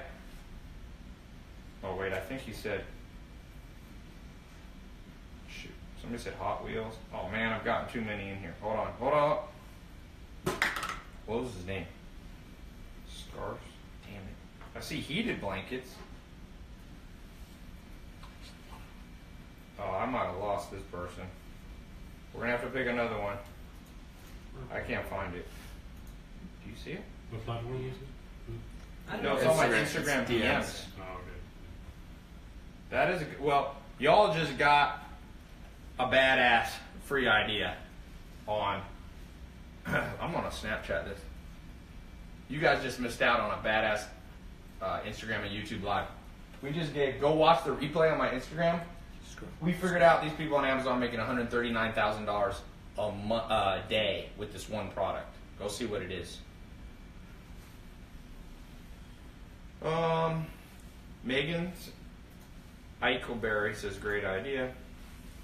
Oh wait, I think he said. Shoot, somebody said Hot Wheels. Oh man, I've gotten too many in here. Hold on. What was his name? Scarves. Damn it. I see heated blankets. Oh, I might have lost this person. We're gonna have to pick another one. I can't find it. Do you see it? What platform is it? I don't No, know. it's on my Instagram. Instagram It's DMs. Oh, okay. That is well, y'all just got a badass free idea on. I'm gonna Snapchat this. You guys just missed out on a badass Instagram and YouTube live. We just go watch the replay on my Instagram. We figured out these people on Amazon making $139,000 a day with this one product. Go see what it is. Megan Eichelberry says, great idea.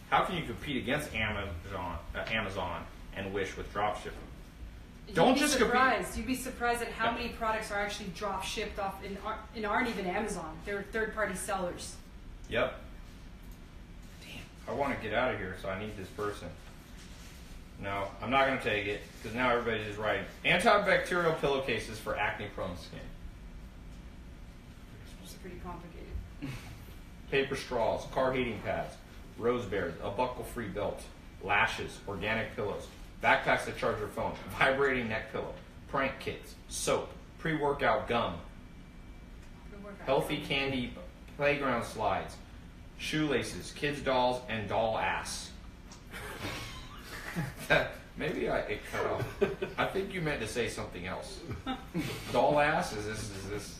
How can you compete against Amazon and Wish with dropshipping? Don't just compete. You'd be surprised at how many products are actually drop shipped off and aren't even Amazon. They're third-party sellers. Yep. Damn. I want to get out of here, so I need this person. No, I'm not going to take it, because now everybody's just writing. Antibacterial pillowcases for acne-prone skin. It's pretty complicated. Paper straws, car heating pads, rose bears, a buckle-free belt, lashes, organic pillows, backpacks that charge your phone, vibrating neck pillow, prank kits, soap, pre-workout gum. work. Healthy candy, playground slides, shoelaces, kids' dolls, and doll ass. Maybe it cut off. I think you meant to say something else. Doll ass? Is this?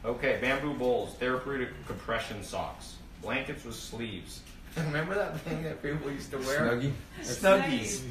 Okay, bamboo bowls, therapeutic compression socks, blankets with sleeves. Remember that thing that people used to wear? Snuggie. Snuggies.